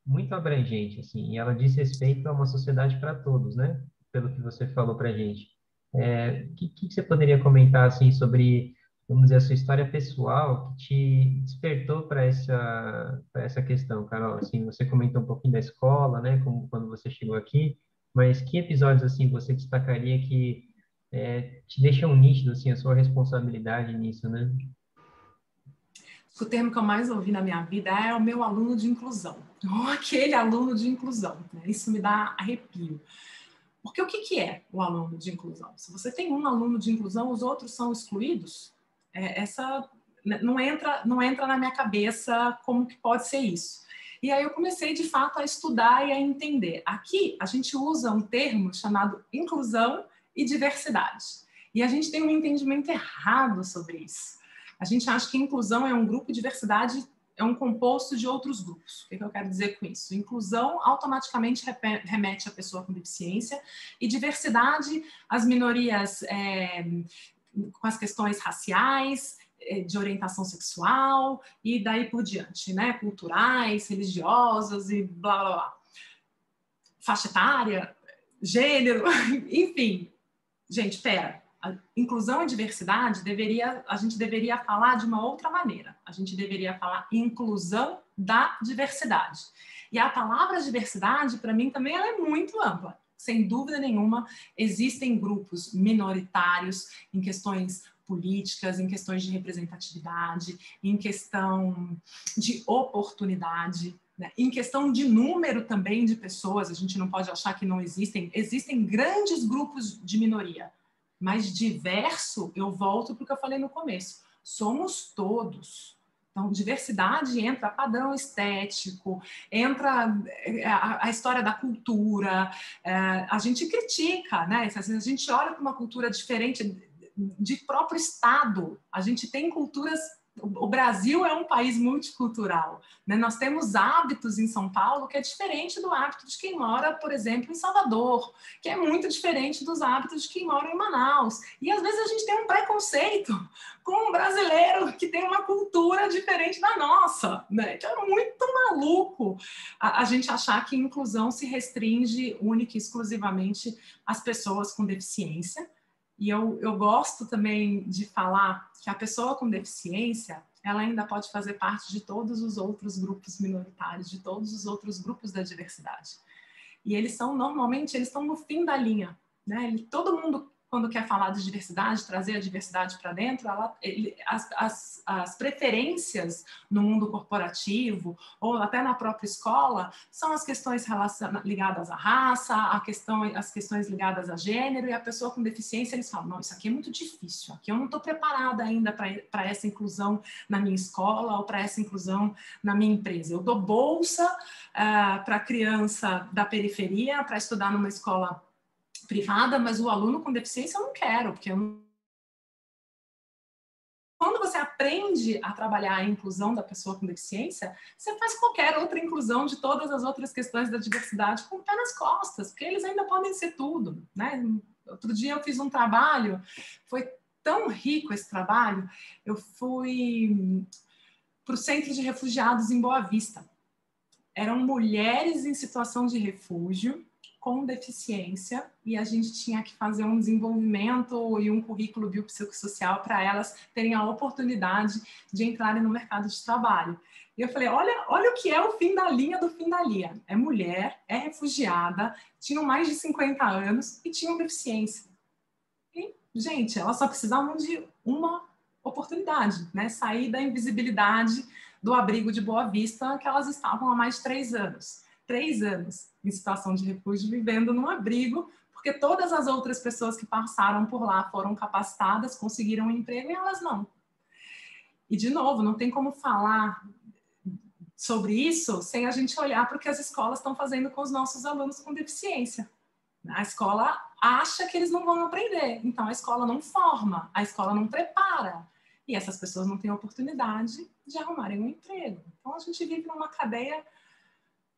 muito abrangente, assim, e ela diz respeito a uma sociedade para todos, né, pelo que você falou para a gente. Que você poderia comentar, assim, sobre, vamos dizer, a sua história pessoal que te despertou para essa questão, Carol? Assim, você comentou um pouquinho da escola, né, como quando você chegou aqui, mas que episódios, assim, você destacaria que te deixam nítido, assim, a sua responsabilidade nisso, né? O termo que eu mais ouvi na minha vida é o meu aluno de inclusão. Ou aquele aluno de inclusão, né? Isso me dá arrepio. Porque o que é o aluno de inclusão? Se você tem um aluno de inclusão, os outros são excluídos? Essa não entra na minha cabeça como que pode ser isso. E aí eu comecei, de fato, a estudar e a entender. Aqui, a gente usa um termo chamado inclusão e diversidade. E a gente tem um entendimento errado sobre isso. A gente acha que inclusão é um grupo e diversidade é um composto de outros grupos. O que eu quero dizer com isso? Inclusão automaticamente remete à pessoa com deficiência e diversidade às minorias com as questões raciais, de orientação sexual e daí por diante, né? Culturais, religiosas e blá, blá, blá. Faixa etária. gênero, enfim. Gente, pera. A inclusão e diversidade a gente deveria falar de uma outra maneira. A gente deveria falar inclusão da diversidade. E a palavra diversidade, para mim, também ela é muito ampla. Sem dúvida nenhuma, existem grupos minoritários em questões políticas, em questões de representatividade, em questão de oportunidade, né? Em questão de número também de pessoas. A gente não pode achar que não existem. Existem grandes grupos de minoria, mas diverso, eu volto para o que eu falei no começo, somos todos. Então, diversidade entra padrão estético, entra a história da cultura, a gente critica, né? A gente olha para uma cultura diferente de próprio estado, a gente tem culturas. O Brasil é um país multicultural, né? Nós temos hábitos em São Paulo que é diferente do hábito de quem mora, por exemplo, em Salvador, que é muito diferente dos hábitos de quem mora em Manaus. E às vezes a gente tem um preconceito com um brasileiro que tem uma cultura diferente da nossa, né? Então é muito maluco a gente achar que inclusão se restringe única e exclusivamente às pessoas com deficiência. E eu gosto também de falar que a pessoa com deficiência, ela ainda pode fazer parte de todos os outros grupos minoritários, de todos os outros grupos da diversidade. E eles normalmente, eles estão no fim da linha, né? Todo mundo, quando quer falar de diversidade, trazer a diversidade para dentro, as preferências no mundo corporativo ou até na própria escola são as questões ligadas à raça, as questões ligadas a gênero, e a pessoa com deficiência, eles falam, não, isso aqui é muito difícil, aqui eu não estou preparada ainda para essa inclusão na minha escola ou para essa inclusão na minha empresa. Eu dou bolsa para criança da periferia para estudar numa escola privada, mas o aluno com deficiência eu não quero, porque quando você aprende a trabalhar a inclusão da pessoa com deficiência, você faz qualquer outra inclusão de todas as outras questões da diversidade com o pé nas costas, porque eles ainda podem ser tudo, né? Outro dia eu fiz um trabalho, foi tão rico esse trabalho, eu fui para o Centro de Refugiados em Boa Vista. Eram mulheres em situação de refúgio, com deficiência, e a gente tinha que fazer um desenvolvimento e um currículo biopsicossocial para elas terem a oportunidade de entrarem no mercado de trabalho. E eu falei, olha o que é o fim da linha do fim da linha. É mulher, é refugiada, tinham mais de 50 anos e tinham deficiência. E, gente, elas só precisavam de uma oportunidade, né? Sair da invisibilidade do abrigo de Boa Vista, que elas estavam há mais de 3 anos. 3 anos em situação de refúgio, vivendo num abrigo, porque todas as outras pessoas que passaram por lá foram capacitadas, conseguiram um emprego e elas não. E, de novo, não tem como falar sobre isso sem a gente olhar para o que as escolas estão fazendo com os nossos alunos com deficiência. A escola acha que eles não vão aprender, então a escola não forma, a escola não prepara. E essas pessoas não têm oportunidade de arrumarem um emprego. Então, a gente vive numa cadeia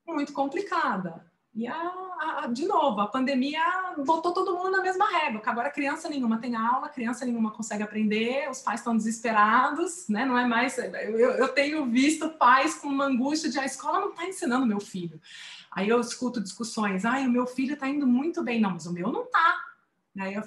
muito complicada. E, de novo, a pandemia botou todo mundo na mesma régua, que agora criança nenhuma tem aula, criança nenhuma consegue aprender, os pais estão desesperados, né? Não é mais... Eu tenho visto pais com uma angústia de a escola não está ensinando meu filho. Aí eu escuto discussões, o meu filho está indo muito bem. Não, mas o meu não está.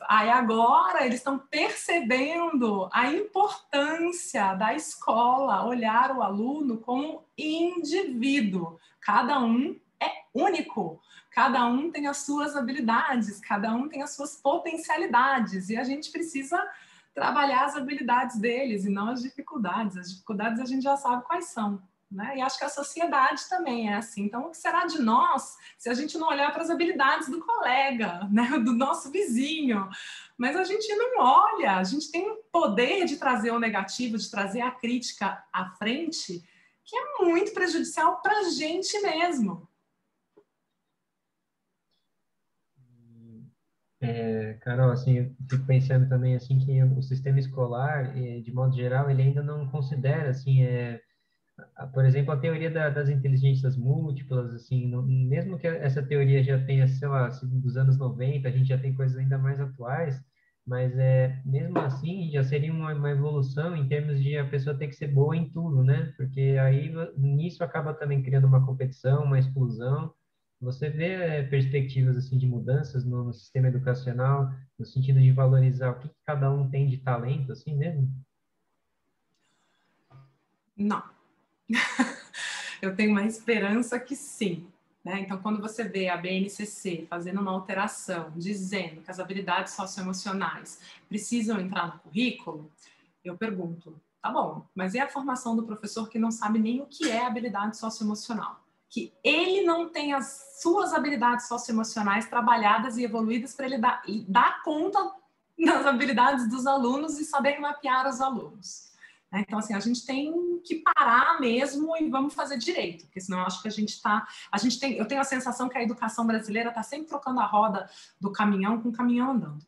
Aí agora eles estão percebendo a importância da escola olhar o aluno como indivíduo. Cada um é único, cada um tem as suas habilidades, cada um tem as suas potencialidades, e a gente precisa trabalhar as habilidades deles e não as dificuldades. As dificuldades a gente já sabe quais são, né? E acho que a sociedade também é assim. Então, o que será de nós se a gente não olhar para as habilidades do colega, né? Do nosso vizinho? Mas a gente não olha, a gente tem o poder de trazer o negativo, de trazer a crítica à frente, que é muito prejudicial para a gente mesmo. Carol, assim, eu fico pensando também assim que o sistema escolar, de modo geral, ele ainda não considera assim, por exemplo, a teoria das inteligências múltiplas, assim, mesmo que essa teoria já tenha, sei lá, sido dos anos 90, a gente já tem coisas ainda mais atuais, mas mesmo assim já seria uma evolução em termos de a pessoa ter que ser boa em tudo, né? Porque aí nisso acaba também criando uma competição, uma exclusão. Você vê perspectivas assim de mudanças no sistema educacional, no sentido de valorizar o que cada um tem de talento, assim mesmo? Não. Eu tenho uma esperança que sim. Né? Então, quando você vê a BNCC fazendo uma alteração, dizendo que as habilidades socioemocionais precisam entrar no currículo, eu pergunto, tá bom, mas e a formação do professor que não sabe nem o que é habilidade socioemocional? Que ele não tem as suas habilidades socioemocionais trabalhadas e evoluídas para ele dar conta das habilidades dos alunos e saber mapear os alunos. Então, assim, a gente tem que parar mesmo e vamos fazer direito, porque senão eu acho que eu tenho a sensação que a educação brasileira está sempre trocando a roda do caminhão com o caminhão andando.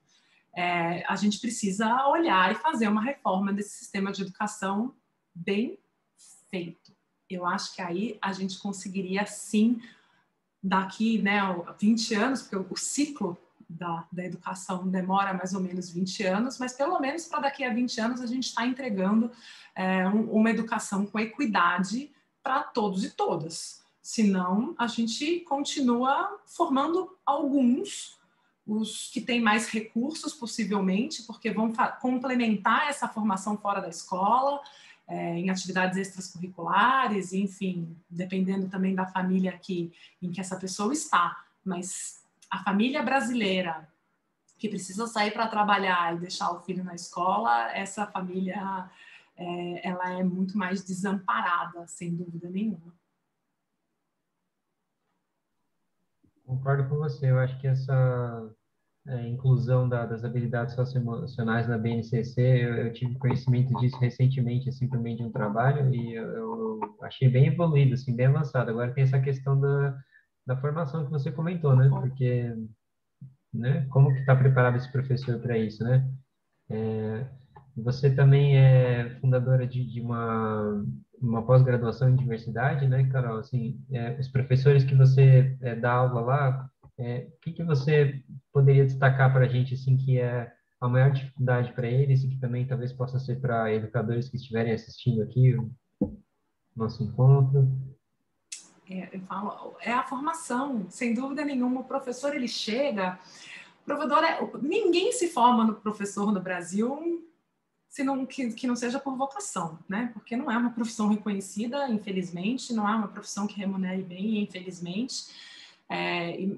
A gente precisa olhar e fazer uma reforma desse sistema de educação bem feito. Eu acho que aí a gente conseguiria, sim, daqui, né, 20 anos, porque o ciclo da educação demora mais ou menos 20 anos, mas pelo menos para daqui a 20 anos a gente está entregando uma educação com equidade para todos e todas. Senão, a gente continua formando alguns, os que têm mais recursos, possivelmente, porque vão complementar essa formação fora da escola, em atividades extracurriculares, enfim, dependendo também da família em que essa pessoa está. Mas a família brasileira que precisa sair para trabalhar e deixar o filho na escola, essa família ela é muito mais desamparada, sem dúvida nenhuma. Concordo com você. Eu acho que essa inclusão das habilidades socioemocionais na BNCC, eu tive conhecimento disso recentemente, assim, também de um trabalho, e eu achei bem evoluído, assim, bem avançado. Agora tem essa questão da formação que você comentou, né? Porque, né, como que está preparado esse professor para isso, né? Você também é fundadora de uma pós-graduação em diversidade, né, Carol? Assim, os professores que você dá aula lá, o que você poderia destacar para a gente, assim, que é a maior dificuldade para eles e que também talvez possa ser para educadores que estiverem assistindo aqui o nosso encontro? Eu falo, é a formação, sem dúvida nenhuma. O professor, ele chega, ninguém se forma no professor no Brasil que não seja por vocação, né? Porque não é uma profissão reconhecida, infelizmente, não é uma profissão que remunere bem, infelizmente,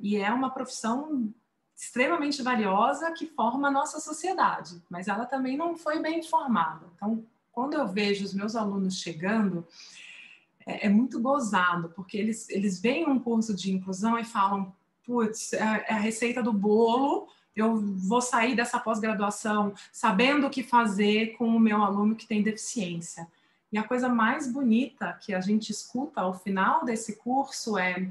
e é uma profissão extremamente valiosa que forma a nossa sociedade, mas ela também não foi bem formada. Então, quando eu vejo os meus alunos chegando, é muito gozado, porque eles veem um curso de inclusão e falam, putz, é a receita do bolo, eu vou sair dessa pós-graduação sabendo o que fazer com o meu aluno que tem deficiência. E a coisa mais bonita que a gente escuta ao final desse curso eu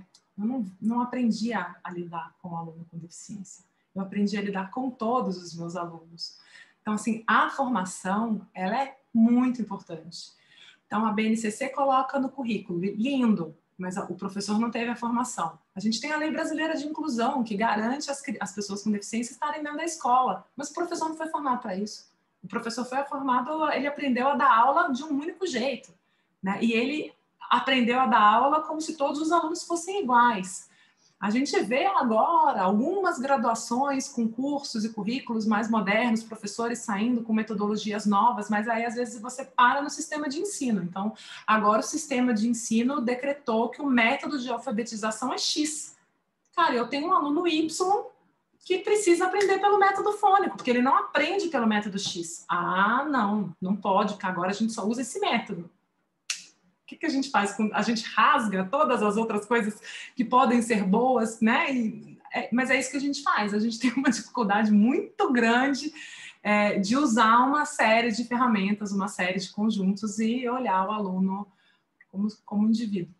não aprendi a lidar com o aluno com deficiência, eu aprendi a lidar com todos os meus alunos. Então, assim, a formação, ela é muito importante. Então, a BNCC coloca no currículo, lindo, mas o professor não teve a formação. A gente tem a Lei Brasileira de Inclusão, que garante as pessoas com deficiência estarem dentro da escola, mas o professor não foi formado para isso. O professor foi formado, ele aprendeu a dar aula de um único jeito, né? E ele aprendeu a dar aula como se todos os alunos fossem iguais. A gente vê agora algumas graduações com cursos e currículos mais modernos, professores saindo com metodologias novas, mas aí às vezes você para no sistema de ensino. Então, agora o sistema de ensino decretou que o método de alfabetização é X. Cara, eu tenho um aluno Y que precisa aprender pelo método fônico, porque ele não aprende pelo método X. Ah, não pode, porque agora a gente só usa esse método. O que a gente faz? A gente rasga todas as outras coisas que podem ser boas, né? Mas é isso que a gente faz. A gente tem uma dificuldade muito grande de usar uma série de ferramentas, uma série de conjuntos e olhar o aluno como indivíduo.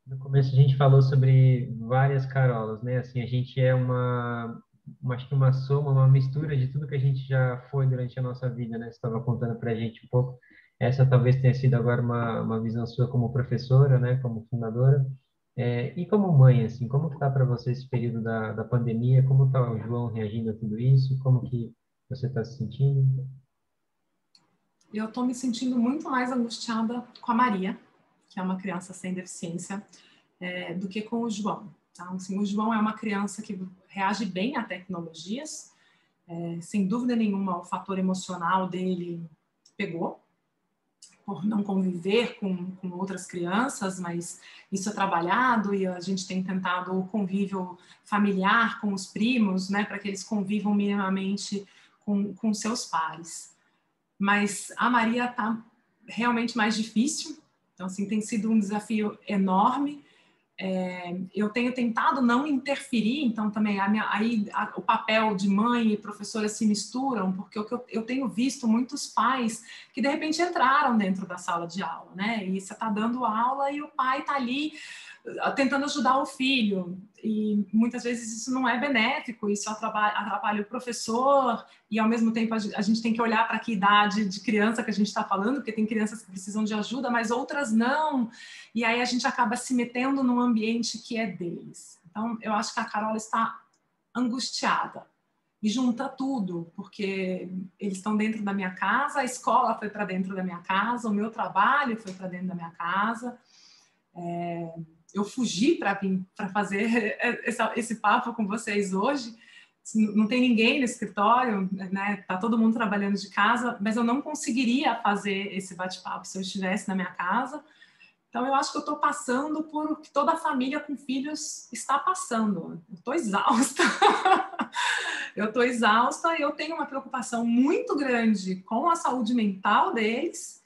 No começo a gente falou sobre várias Carolas, né? Assim, a gente é acho que uma soma, uma mistura de tudo que a gente já foi durante a nossa vida, né? Você estava contando para a gente um pouco. Essa talvez tenha sido agora uma visão sua como professora, né? Como fundadora. E como mãe, assim, como que tá para você esse período da pandemia? Como tá o João reagindo a tudo isso? Como que você está se sentindo? Eu estou me sentindo muito mais angustiada com a Maria, que é uma criança sem deficiência. do que com o João. Tá? Assim, o João é uma criança que reage bem a tecnologias, sem dúvida nenhuma o fator emocional dele pegou, por não conviver com outras crianças, mas isso é trabalhado e a gente tem tentado o convívio familiar com os primos, né, para que eles convivam minimamente com seus pares. Mas a Maria está realmente mais difícil, então assim, tem sido um desafio enorme. Eu tenho tentado não interferir, então também o papel de mãe e professora se misturam, porque eu tenho visto muitos pais que de repente entraram dentro da sala de aula, né? E você está dando aula e o pai está ali tentando ajudar o filho, e muitas vezes isso não é benéfico, isso atrapalha o professor, e ao mesmo tempo a gente tem que olhar para que idade de criança que a gente está falando, porque tem crianças que precisam de ajuda, mas outras não, e aí a gente acaba se metendo num ambiente que é deles. Então, eu acho que a Carola está angustiada, e junta tudo, porque eles estão dentro da minha casa, a escola foi para dentro da minha casa, o meu trabalho foi para dentro da minha casa, eu fugi para vir para fazer esse papo com vocês hoje. Não tem ninguém no escritório, né? Tá todo mundo trabalhando de casa, mas eu não conseguiria fazer esse bate-papo se eu estivesse na minha casa. Então, eu acho que eu estou passando por o que toda família com filhos está passando. Eu estou exausta. Eu estou exausta e eu tenho uma preocupação muito grande com a saúde mental deles.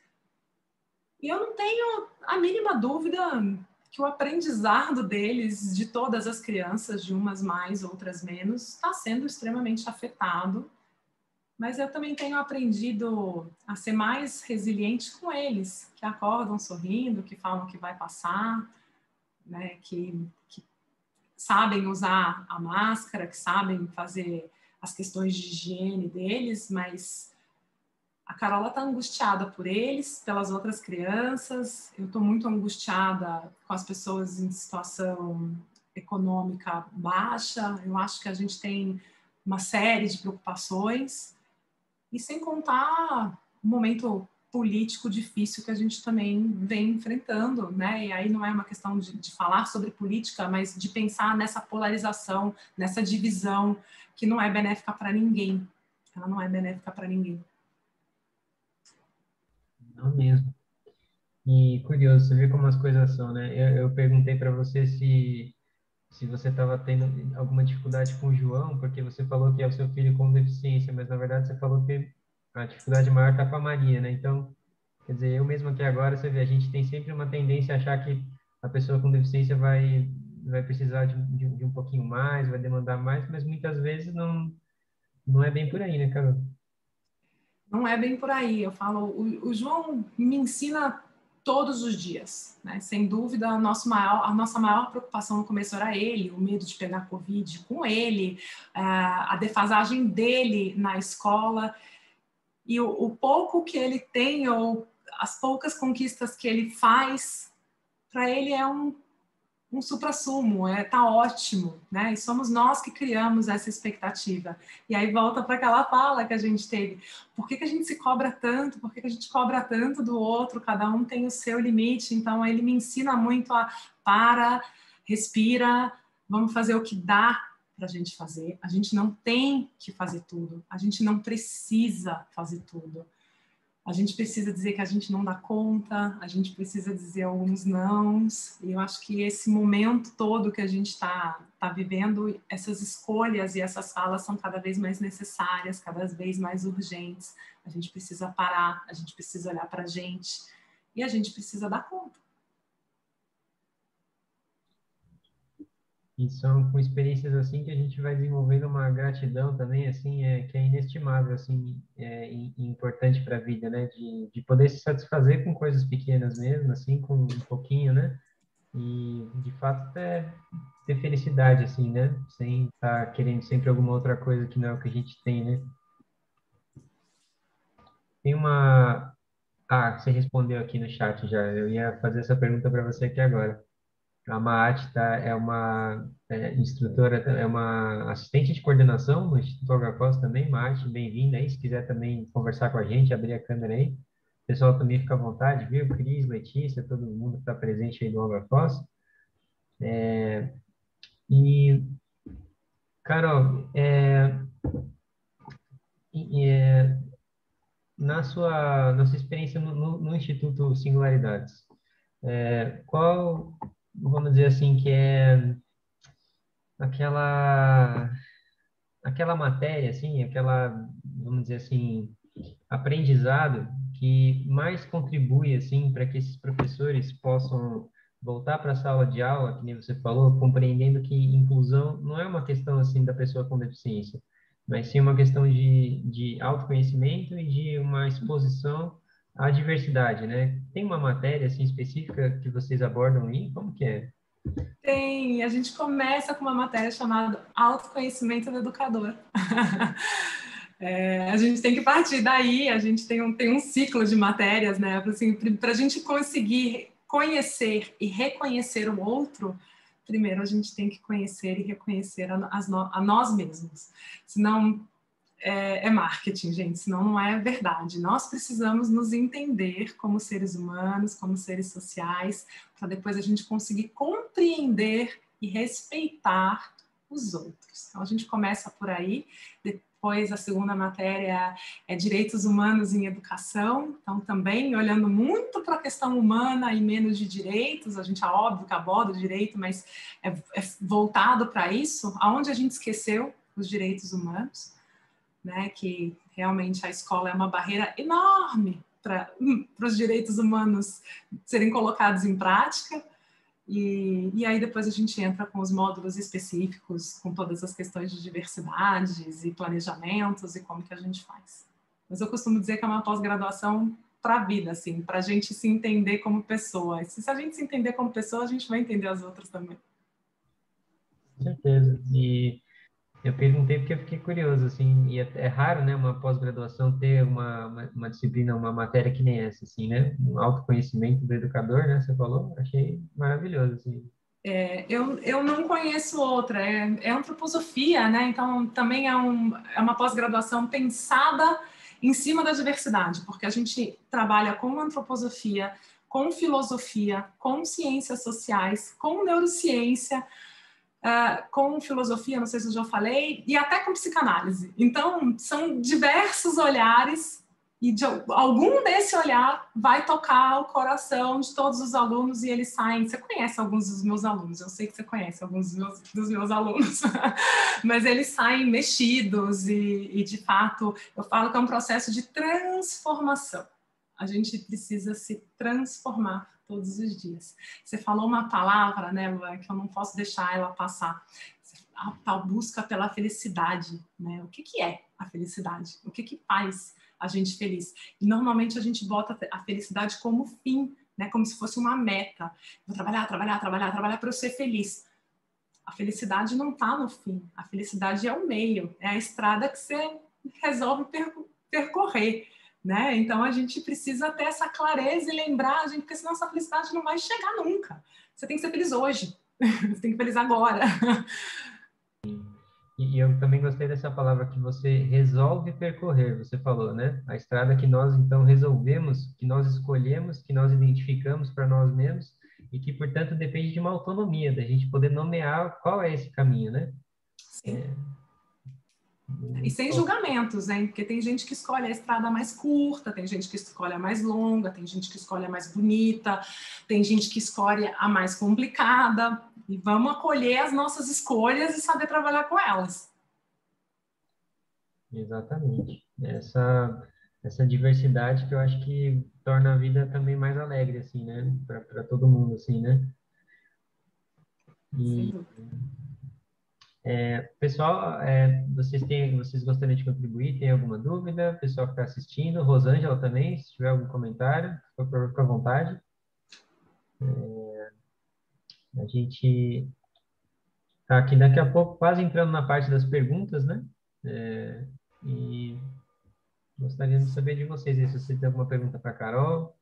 E eu não tenho a mínima dúvida que o aprendizado deles, de todas as crianças, de umas mais, outras menos, está sendo extremamente afetado. Mas eu também tenho aprendido a ser mais resiliente com eles, que acordam sorrindo, que falam que vai passar, né, que sabem usar a máscara, que sabem fazer as questões de higiene deles, mas a Carola está angustiada por eles, pelas outras crianças. Eu estou muito angustiada com as pessoas em situação econômica baixa. Eu acho que a gente tem uma série de preocupações. E sem contar o momento político difícil que a gente também vem enfrentando, né? E aí não é uma questão de falar sobre política, mas de pensar nessa polarização, nessa divisão que não é benéfica para ninguém. Ela não é benéfica para ninguém. Não mesmo. E curioso, você vê como as coisas são, né? Eu perguntei para você se você estava tendo alguma dificuldade com o João, porque você falou que é o seu filho com deficiência, mas na verdade você falou que a dificuldade maior está com a Maria, né? Então, quer dizer, eu mesmo aqui agora, você vê, a gente tem sempre uma tendência a achar que a pessoa com deficiência vai precisar de um pouquinho mais, vai demandar mais, mas muitas vezes não é bem por aí, né, Carol? Não é bem por aí. Eu falo, o João me ensina todos os dias, né? Sem dúvida, a nossa maior preocupação no começo era ele, o medo de pegar Covid com ele, a defasagem dele na escola, e o pouco que ele tem, ou as poucas conquistas que ele faz, para ele é um suprassumo, tá ótimo, né? E somos nós que criamos essa expectativa. E aí volta para aquela fala que a gente teve. Por que a gente se cobra tanto? Por que a gente cobra tanto do outro? Cada um tem o seu limite. Então, ele me ensina muito para, respira, vamos fazer o que dá para a gente fazer. A gente não tem que fazer tudo. A gente não precisa fazer tudo. A gente precisa dizer que a gente não dá conta, a gente precisa dizer alguns nãos, e eu acho que esse momento todo que a gente está vivendo, essas escolhas e essas falas são cada vez mais necessárias, cada vez mais urgentes. A gente precisa parar, a gente precisa olhar para a gente, e a gente precisa dar conta. E são com experiências assim que a gente vai desenvolvendo uma gratidão também, assim, que é inestimável, assim, e importante para a vida, né? De poder se satisfazer com coisas pequenas mesmo, assim, com um pouquinho, né? E, de fato, ter felicidade, assim, né? Sem estar querendo sempre alguma outra coisa que não é o que a gente tem, né? Tem uma... Ah, você respondeu aqui no chat já. Eu ia fazer essa pergunta para você aqui agora. A Maat é uma instrutora, é uma assistente de coordenação no Instituto Olga Costa também. Maat, bem-vinda aí. Se quiser também conversar com a gente, abrir a câmera aí. O pessoal também fica à vontade, viu? Cris, Letícia, todo mundo que está presente aí do Olga Costa. E, Carol, e, é, na sua experiência no Instituto Singularidades, qual, vamos dizer assim, que é aquela, aquela matéria, assim, vamos dizer assim, aprendizado que mais contribui, assim, para que esses professores possam voltar para a sala de aula, que nem você falou, compreendendo que inclusão não é uma questão, assim, da pessoa com deficiência, mas sim uma questão de autoconhecimento e de uma exposição à diversidade, né? Tem uma matéria, assim, específica que vocês abordam aí? Como que é? Tem, a gente começa com uma matéria chamada Autoconhecimento do Educador. A gente tem que partir daí, a gente tem um ciclo de matérias, né? Assim, para a gente conseguir conhecer e reconhecer o outro, primeiro a gente tem que conhecer e reconhecer a nós mesmos. Senão é marketing, gente, senão não é verdade. Nós precisamos nos entender como seres humanos, como seres sociais, para depois a gente conseguir compreender e respeitar os outros. Então, a gente começa por aí, depois a segunda matéria é Direitos Humanos em Educação, então também olhando muito para a questão humana e menos de direitos, a gente é óbvio que aborda o direito, mas é voltado para isso, aonde a gente esqueceu os direitos humanos, né, que realmente a escola é uma barreira enorme para os direitos humanos serem colocados em prática, e aí depois a gente entra com os módulos específicos, com todas as questões de diversidades e planejamentos e como que a gente faz. Mas eu costumo dizer que é uma pós-graduação para a vida, assim, para a gente se entender como pessoa. E se a gente se entender como pessoa, a gente vai entender as outras também. Com certeza. E eu perguntei porque eu fiquei curioso, assim, e é raro, né, uma pós-graduação ter uma disciplina, uma matéria que nem essa, assim, né? Um autoconhecimento do educador, né? Você falou, achei maravilhoso, assim. Eu não conheço outra, é antroposofia, né? Então também é uma pós-graduação pensada em cima da diversidade, porque a gente trabalha com antroposofia, com filosofia, com ciências sociais, com neurociência, com filosofia, não sei se eu já falei, e até com psicanálise. Então, são diversos olhares e algum desse olhar vai tocar o coração de todos os alunos e eles saem... Você conhece alguns dos meus alunos, eu sei que você conhece alguns dos meus alunos, mas eles saem mexidos e, de fato, eu falo que é um processo de transformação. A gente precisa se transformar todos os dias. Você falou uma palavra, né, Luan, que eu não posso deixar ela passar. A tal busca pela felicidade, né? O que é a felicidade? O que faz a gente feliz? E normalmente a gente bota a felicidade como fim, né? Como se fosse uma meta. Vou trabalhar para eu ser feliz. A felicidade não está no fim. A felicidade é o meio, é a estrada que você resolve percorrer. Né? Então a gente precisa ter essa clareza e lembrar, gente, porque senão essa felicidade não vai chegar nunca. Você tem que ser feliz hoje, você tem que ser feliz agora. E eu também gostei dessa palavra que você resolve percorrer, você falou, né? A estrada que nós, então, resolvemos, que nós escolhemos, que nós identificamos para nós mesmos e que, portanto, depende de uma autonomia, da gente poder nomear qual é esse caminho, né? Sim. E sem julgamentos, né? Porque tem gente que escolhe a estrada mais curta, tem gente que escolhe a mais longa, tem gente que escolhe a mais bonita, tem gente que escolhe a mais complicada. E vamos acolher as nossas escolhas e saber trabalhar com elas. Exatamente. Essa diversidade que eu acho que torna a vida também mais alegre, assim, né? Para todo mundo, assim, né? E, pessoal, vocês gostariam de contribuir? Tem alguma dúvida? Pessoal que está assistindo, Rosângela também, se tiver algum comentário, fica à vontade. A gente está aqui daqui a pouco quase entrando na parte das perguntas, né? E gostaria de saber de vocês, se vocês têm alguma pergunta para a Carol.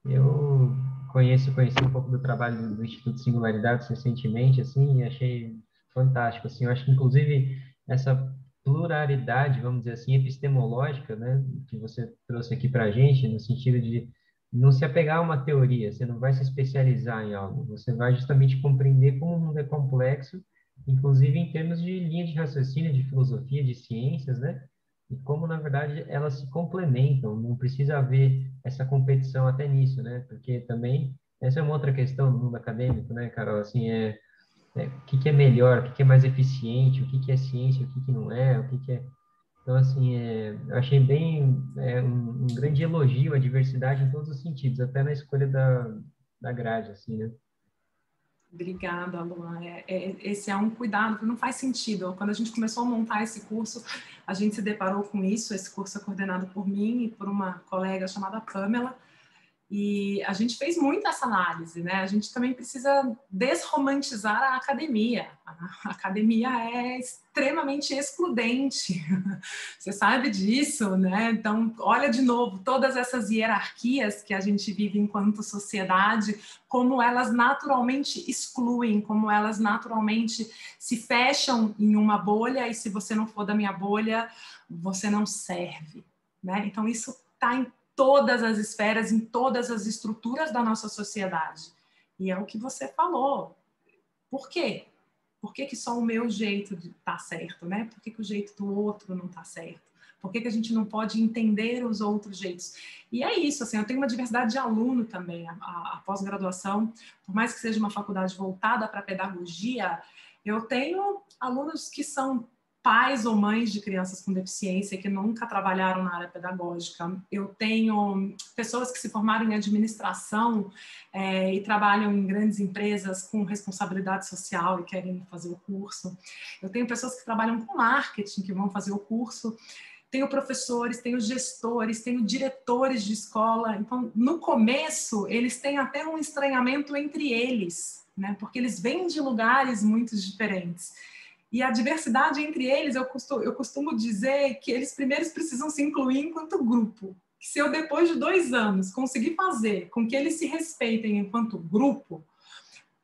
Eu conheci um pouco do trabalho do Instituto Singularidades recentemente, assim, e achei fantástico, assim, eu acho que, inclusive, essa pluralidade, vamos dizer assim, epistemológica, né, que você trouxe aqui para a gente, no sentido de não se apegar a uma teoria, você não vai se especializar em algo, você vai justamente compreender como o mundo é complexo, inclusive em termos de linha de raciocínio, de filosofia, de ciências, né? E como, na verdade, elas se complementam, não precisa haver essa competição até nisso, né? Porque também, essa é uma outra questão no mundo acadêmico, né, Carol? Assim, o que que é melhor, o que que é mais eficiente, o que que é ciência, o que que não é, o que que é... Então, assim, eu achei bem um grande elogio à diversidade em todos os sentidos, até na escolha da grade, assim, né? Obrigada, Luan. Esse é um cuidado que não faz sentido. Quando a gente começou a montar esse curso, a gente se deparou com isso. Esse curso é coordenado por mim e por uma colega chamada Pamela. E a gente fez muito essa análise, né? A gente também precisa desromantizar a academia. A academia é extremamente excludente. Você sabe disso, né? Então, olha de novo, todas essas hierarquias que a gente vive enquanto sociedade, como elas naturalmente excluem, como elas naturalmente se fecham em uma bolha, e se você não for da minha bolha, você não serve, né? Então, isso está em todas as esferas, em todas as estruturas da nossa sociedade. E é o que você falou. Por quê? Por que só o meu jeito está certo, né? Por que o jeito do outro não está certo? Por que a gente não pode entender os outros jeitos? E é isso, assim, eu tenho uma diversidade de aluno também, a pós-graduação, por mais que seja uma faculdade voltada para a pedagogia, eu tenho alunos que são pais ou mães de crianças com deficiência que nunca trabalharam na área pedagógica. Eu tenho pessoas que se formaram em administração e trabalham em grandes empresas com responsabilidade social e querem fazer o curso. Eu tenho pessoas que trabalham com marketing que vão fazer o curso. Tenho professores, tenho gestores, tenho diretores de escola. Então, no começo, eles têm até um estranhamento entre eles, né? Porque eles vêm de lugares muito diferentes. E a diversidade entre eles, eu costumo dizer que eles primeiros precisam se incluir enquanto grupo. Se eu, depois de 2 anos, conseguir fazer com que eles se respeitem enquanto grupo,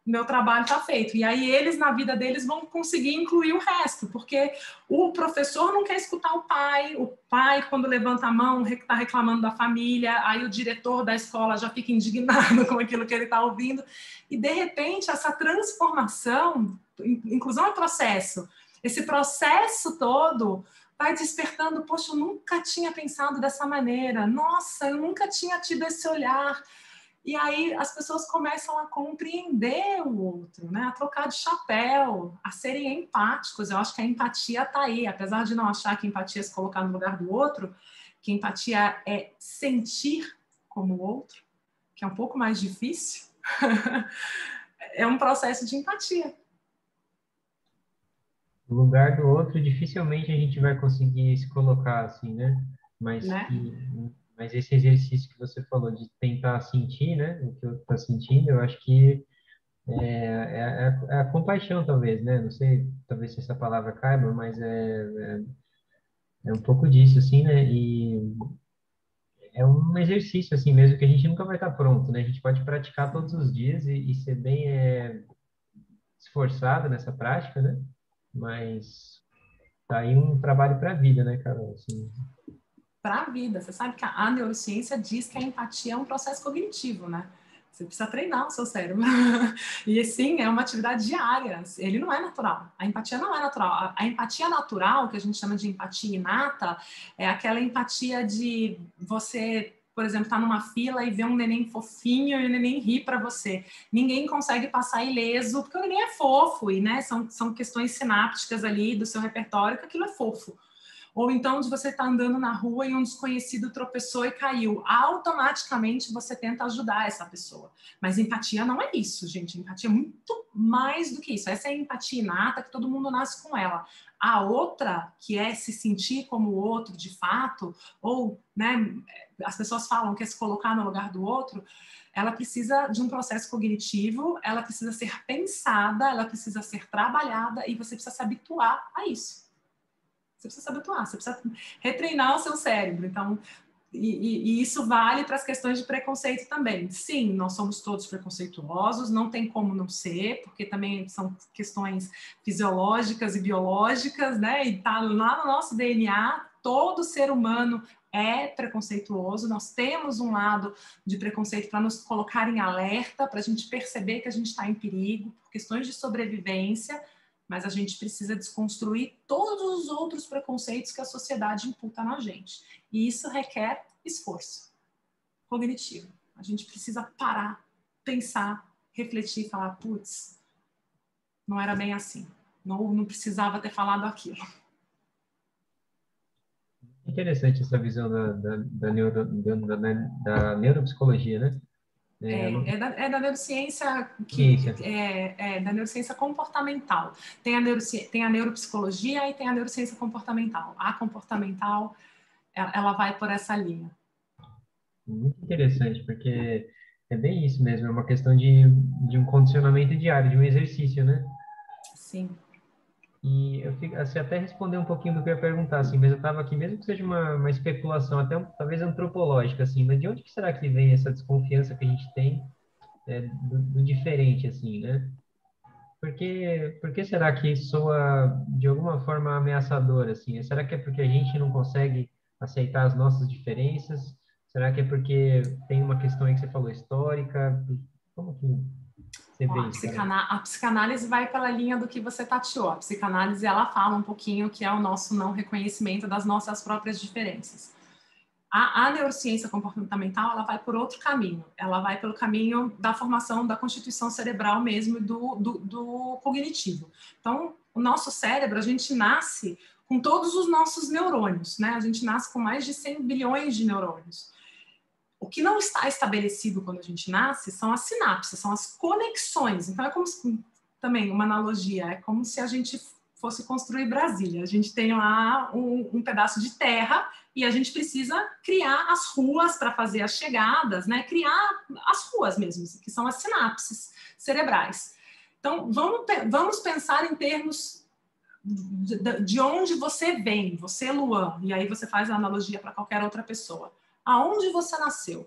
meu trabalho está feito. E aí eles, na vida deles, vão conseguir incluir o resto, porque o professor não quer escutar o pai, quando levanta a mão, está reclamando da família, aí o diretor da escola já fica indignado com aquilo que ele está ouvindo. E, de repente, essa transformação, inclusão é processo, esse processo todo vai despertando, poxa, eu nunca tinha pensado dessa maneira, nossa, eu nunca tinha tido esse olhar. E aí as pessoas começam a compreender o outro, né? A trocar de chapéu, a serem empáticos. Eu acho que a empatia está aí, apesar de não achar que empatia é se colocar no lugar do outro, que empatia é sentir como o outro, que é um pouco mais difícil. É um processo de empatia. No lugar do outro, dificilmente a gente vai conseguir se colocar assim, né? Mas, Né? mas esse exercício que você falou de tentar sentir, né? O que o outro está sentindo, eu acho que é a compaixão, talvez, né? Não sei, talvez se essa palavra caiba, mas é um pouco disso, assim, né? E é um exercício, assim, mesmo que a gente nunca vai estar pronto, né? A gente pode praticar todos os dias e ser bem esforçado nessa prática, né? Mas tá aí um trabalho para a vida, né, Carol? Assim, Para a vida. Você sabe que a neurociência diz que a empatia é um processo cognitivo, né? Você precisa treinar o seu cérebro. E sim, é uma atividade diária. Ele não é natural. A empatia não é natural. A empatia natural, que a gente chama de empatia inata, é aquela empatia de você, por exemplo, estar numa fila e ver um neném fofinho e o neném ri para você. Ninguém consegue passar ileso, porque o neném é fofo, e né, são questões sinápticas ali do seu repertório que aquilo é fofo. Ou então de você estar andando na rua e um desconhecido tropeçou e caiu. Automaticamente você tenta ajudar essa pessoa. Mas empatia não é isso, gente. Empatia é muito mais do que isso. Essa é a empatia inata que todo mundo nasce com ela. A outra, que é se sentir como o outro de fato, ou né, as pessoas falam que é se colocar no lugar do outro, ela precisa de um processo cognitivo, ela precisa ser pensada, ela precisa ser trabalhada e você precisa se habituar a isso. Você precisa se habituar, você precisa retreinar o seu cérebro. Então, e isso vale para as questões de preconceito também. Sim, nós somos todos preconceituosos, não tem como não ser, porque também são questões fisiológicas e biológicas, né? E tá lá no nosso DNA todo ser humano é preconceituoso, nós temos um lado de preconceito para nos colocar em alerta, para a gente perceber que a gente está em perigo, por questões de sobrevivência, mas a gente precisa desconstruir todos os outros preconceitos que a sociedade imputa na gente. E isso requer esforço cognitivo. A gente precisa parar, pensar, refletir e falar, putz, não era bem assim. Não precisava ter falado aquilo. Interessante essa visão da neuropsicologia, né? É da neurociência da neurociência comportamental. Tem a neuropsicologia e tem a neurociência comportamental. A comportamental, ela vai por essa linha. Muito interessante, porque é bem isso mesmo, é uma questão de um condicionamento diário, de um exercício, né? Sim. E você até respondeu um pouquinho do que eu ia perguntar, assim, mas eu estava aqui, mesmo que seja uma especulação, até talvez antropológica, assim, mas de onde que será que vem essa desconfiança que a gente tem do diferente, assim, né? Por que será que soa de alguma forma ameaçador, assim? Será que é porque a gente não consegue aceitar as nossas diferenças? Será que é porque tem uma questão aí que você falou histórica? Como que você vê isso? A psicanálise vai pela linha do que você tateou. A psicanálise, ela fala um pouquinho que é o nosso não reconhecimento das nossas próprias diferenças. A neurociência comportamental, ela vai por outro caminho. Ela vai pelo caminho da formação da constituição cerebral mesmo do cognitivo. Então, o nosso cérebro, a gente nasce com todos os nossos neurônios, né? A gente nasce com mais de 100 bilhões de neurônios. O que não está estabelecido quando a gente nasce são as sinapses, são as conexões. Então, é como se, também uma analogia, é como se a gente fosse construir Brasília. A gente tem lá um pedaço de terra e a gente precisa criar as ruas para fazer as chegadas, né? Criar as ruas mesmo, que são as sinapses cerebrais. Então, vamos pensar em termos de onde você vem, você, Luan, e aí você faz a analogia para qualquer outra pessoa. Aonde você nasceu?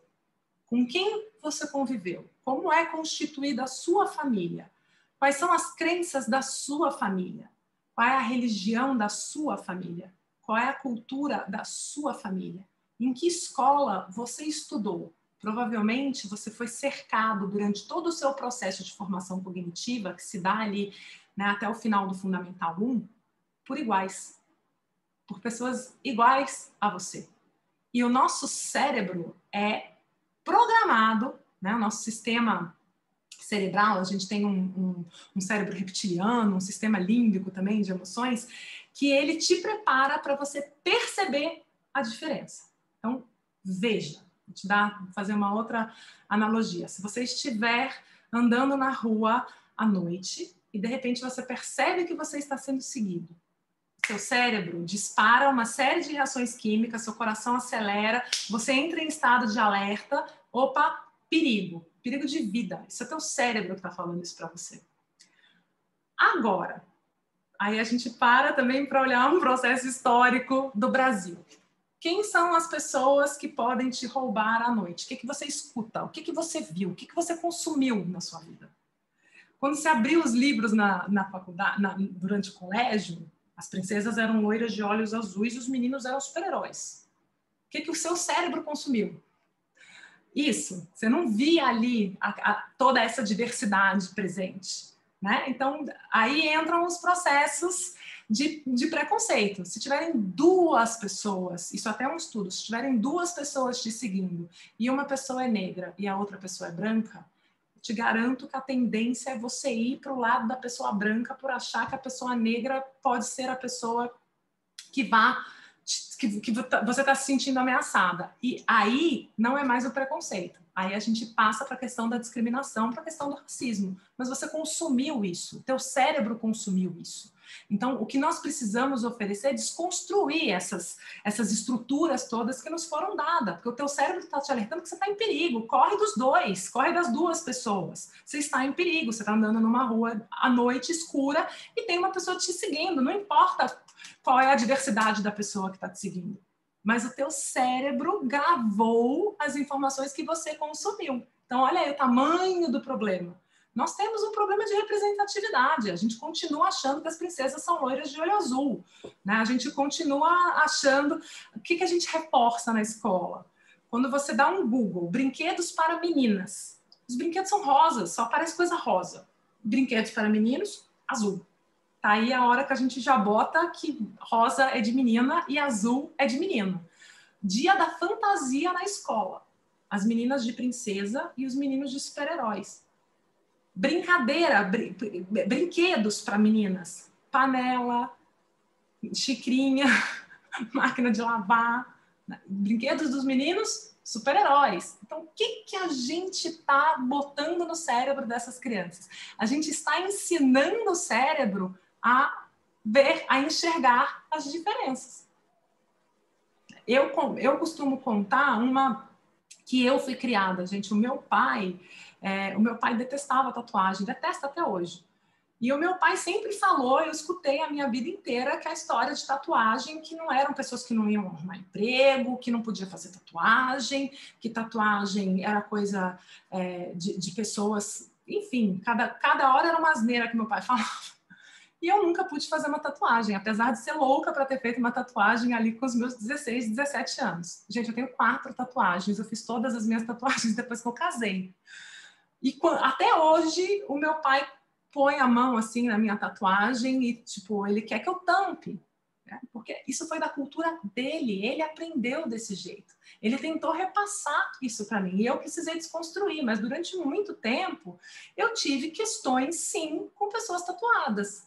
Com quem você conviveu? Como é constituída a sua família? Quais são as crenças da sua família? Qual é a religião da sua família? Qual é a cultura da sua família? Em que escola você estudou? Provavelmente você foi cercado durante todo o seu processo de formação cognitiva, que se dá ali, né, até o final do Fundamental 1, por iguais. Por pessoas iguais a você. E o nosso cérebro é programado, né? O nosso sistema cerebral, a gente tem um cérebro reptiliano, um sistema límbico também de emoções, que ele te prepara para você perceber a diferença. Então, veja, vou fazer uma outra analogia. Se você estiver andando na rua à noite e de repente você percebe que você está sendo seguido, seu cérebro dispara uma série de reações químicas, seu coração acelera, você entra em estado de alerta, opa, perigo de vida. Isso é teu cérebro que está falando isso para você. Agora, aí a gente para também para olhar um processo histórico do Brasil. Quem são as pessoas que podem te roubar à noite? O que você escuta? O que você viu? O que você consumiu na sua vida? Quando você abriu os livros na faculdade, durante o colégio, as princesas eram loiras de olhos azuis e os meninos eram super-heróis. O que o seu cérebro consumiu? Isso, você não via ali toda essa diversidade presente, né? Então, aí entram os processos de preconceito. Se tiverem duas pessoas, isso até é um estudo, se tiverem duas pessoas te seguindo e uma pessoa é negra e a outra pessoa é branca, te garanto que a tendência é você ir para o lado da pessoa branca por achar que a pessoa negra pode ser a pessoa que você está se sentindo ameaçada. E aí não é mais o preconceito. Aí a gente passa para a questão da discriminação, para a questão do racismo. Mas você consumiu isso, teu cérebro consumiu isso. Então, o que nós precisamos oferecer é desconstruir essas estruturas todas que nos foram dadas. Porque o teu cérebro está te alertando que você está em perigo. Corre dos dois, corre das duas pessoas. Você está em perigo, você está andando numa rua à noite escura e tem uma pessoa te seguindo. Não importa qual é a diversidade da pessoa que está te seguindo. Mas o teu cérebro gravou as informações que você consumiu. Então, olha aí o tamanho do problema. Nós temos um problema de representatividade. A gente continua achando que as princesas são loiras de olho azul, né? A gente continua achando... O que a gente reforça na escola? Quando você dá um Google, brinquedos para meninas, os brinquedos são rosas, só aparece coisa rosa. Brinquedos para meninos, azul. Tá aí a hora que a gente já bota que rosa é de menina e azul é de menino. Dia da fantasia na escola. As meninas de princesa e os meninos de super-heróis. Brincadeira, brinquedos para meninas. Panela, xicrinha, máquina de lavar. Brinquedos dos meninos, super-heróis. Então, o que a gente está botando no cérebro dessas crianças? A gente está ensinando o cérebro a ver, a enxergar as diferenças. Eu costumo contar uma que eu fui criada, gente. O meu pai detestava tatuagem, detesta até hoje. E o meu pai sempre falou, eu escutei a minha vida inteira, que a história de tatuagem, que não eram pessoas que não iam arrumar emprego, que não podia fazer tatuagem, que tatuagem era coisa de pessoas... Enfim, cada hora era uma asneira que meu pai falava. E eu nunca pude fazer uma tatuagem, apesar de ser louca para ter feito uma tatuagem ali com os meus 16, 17 anos. Gente, eu tenho 4 tatuagens, eu fiz todas as minhas tatuagens depois que eu casei. E até hoje, o meu pai põe a mão assim na minha tatuagem e, tipo, ele quer que eu tampe, né? Porque isso foi da cultura dele, ele aprendeu desse jeito. Ele tentou repassar isso para mim e eu precisei desconstruir, mas durante muito tempo eu tive questões, sim, com pessoas tatuadas.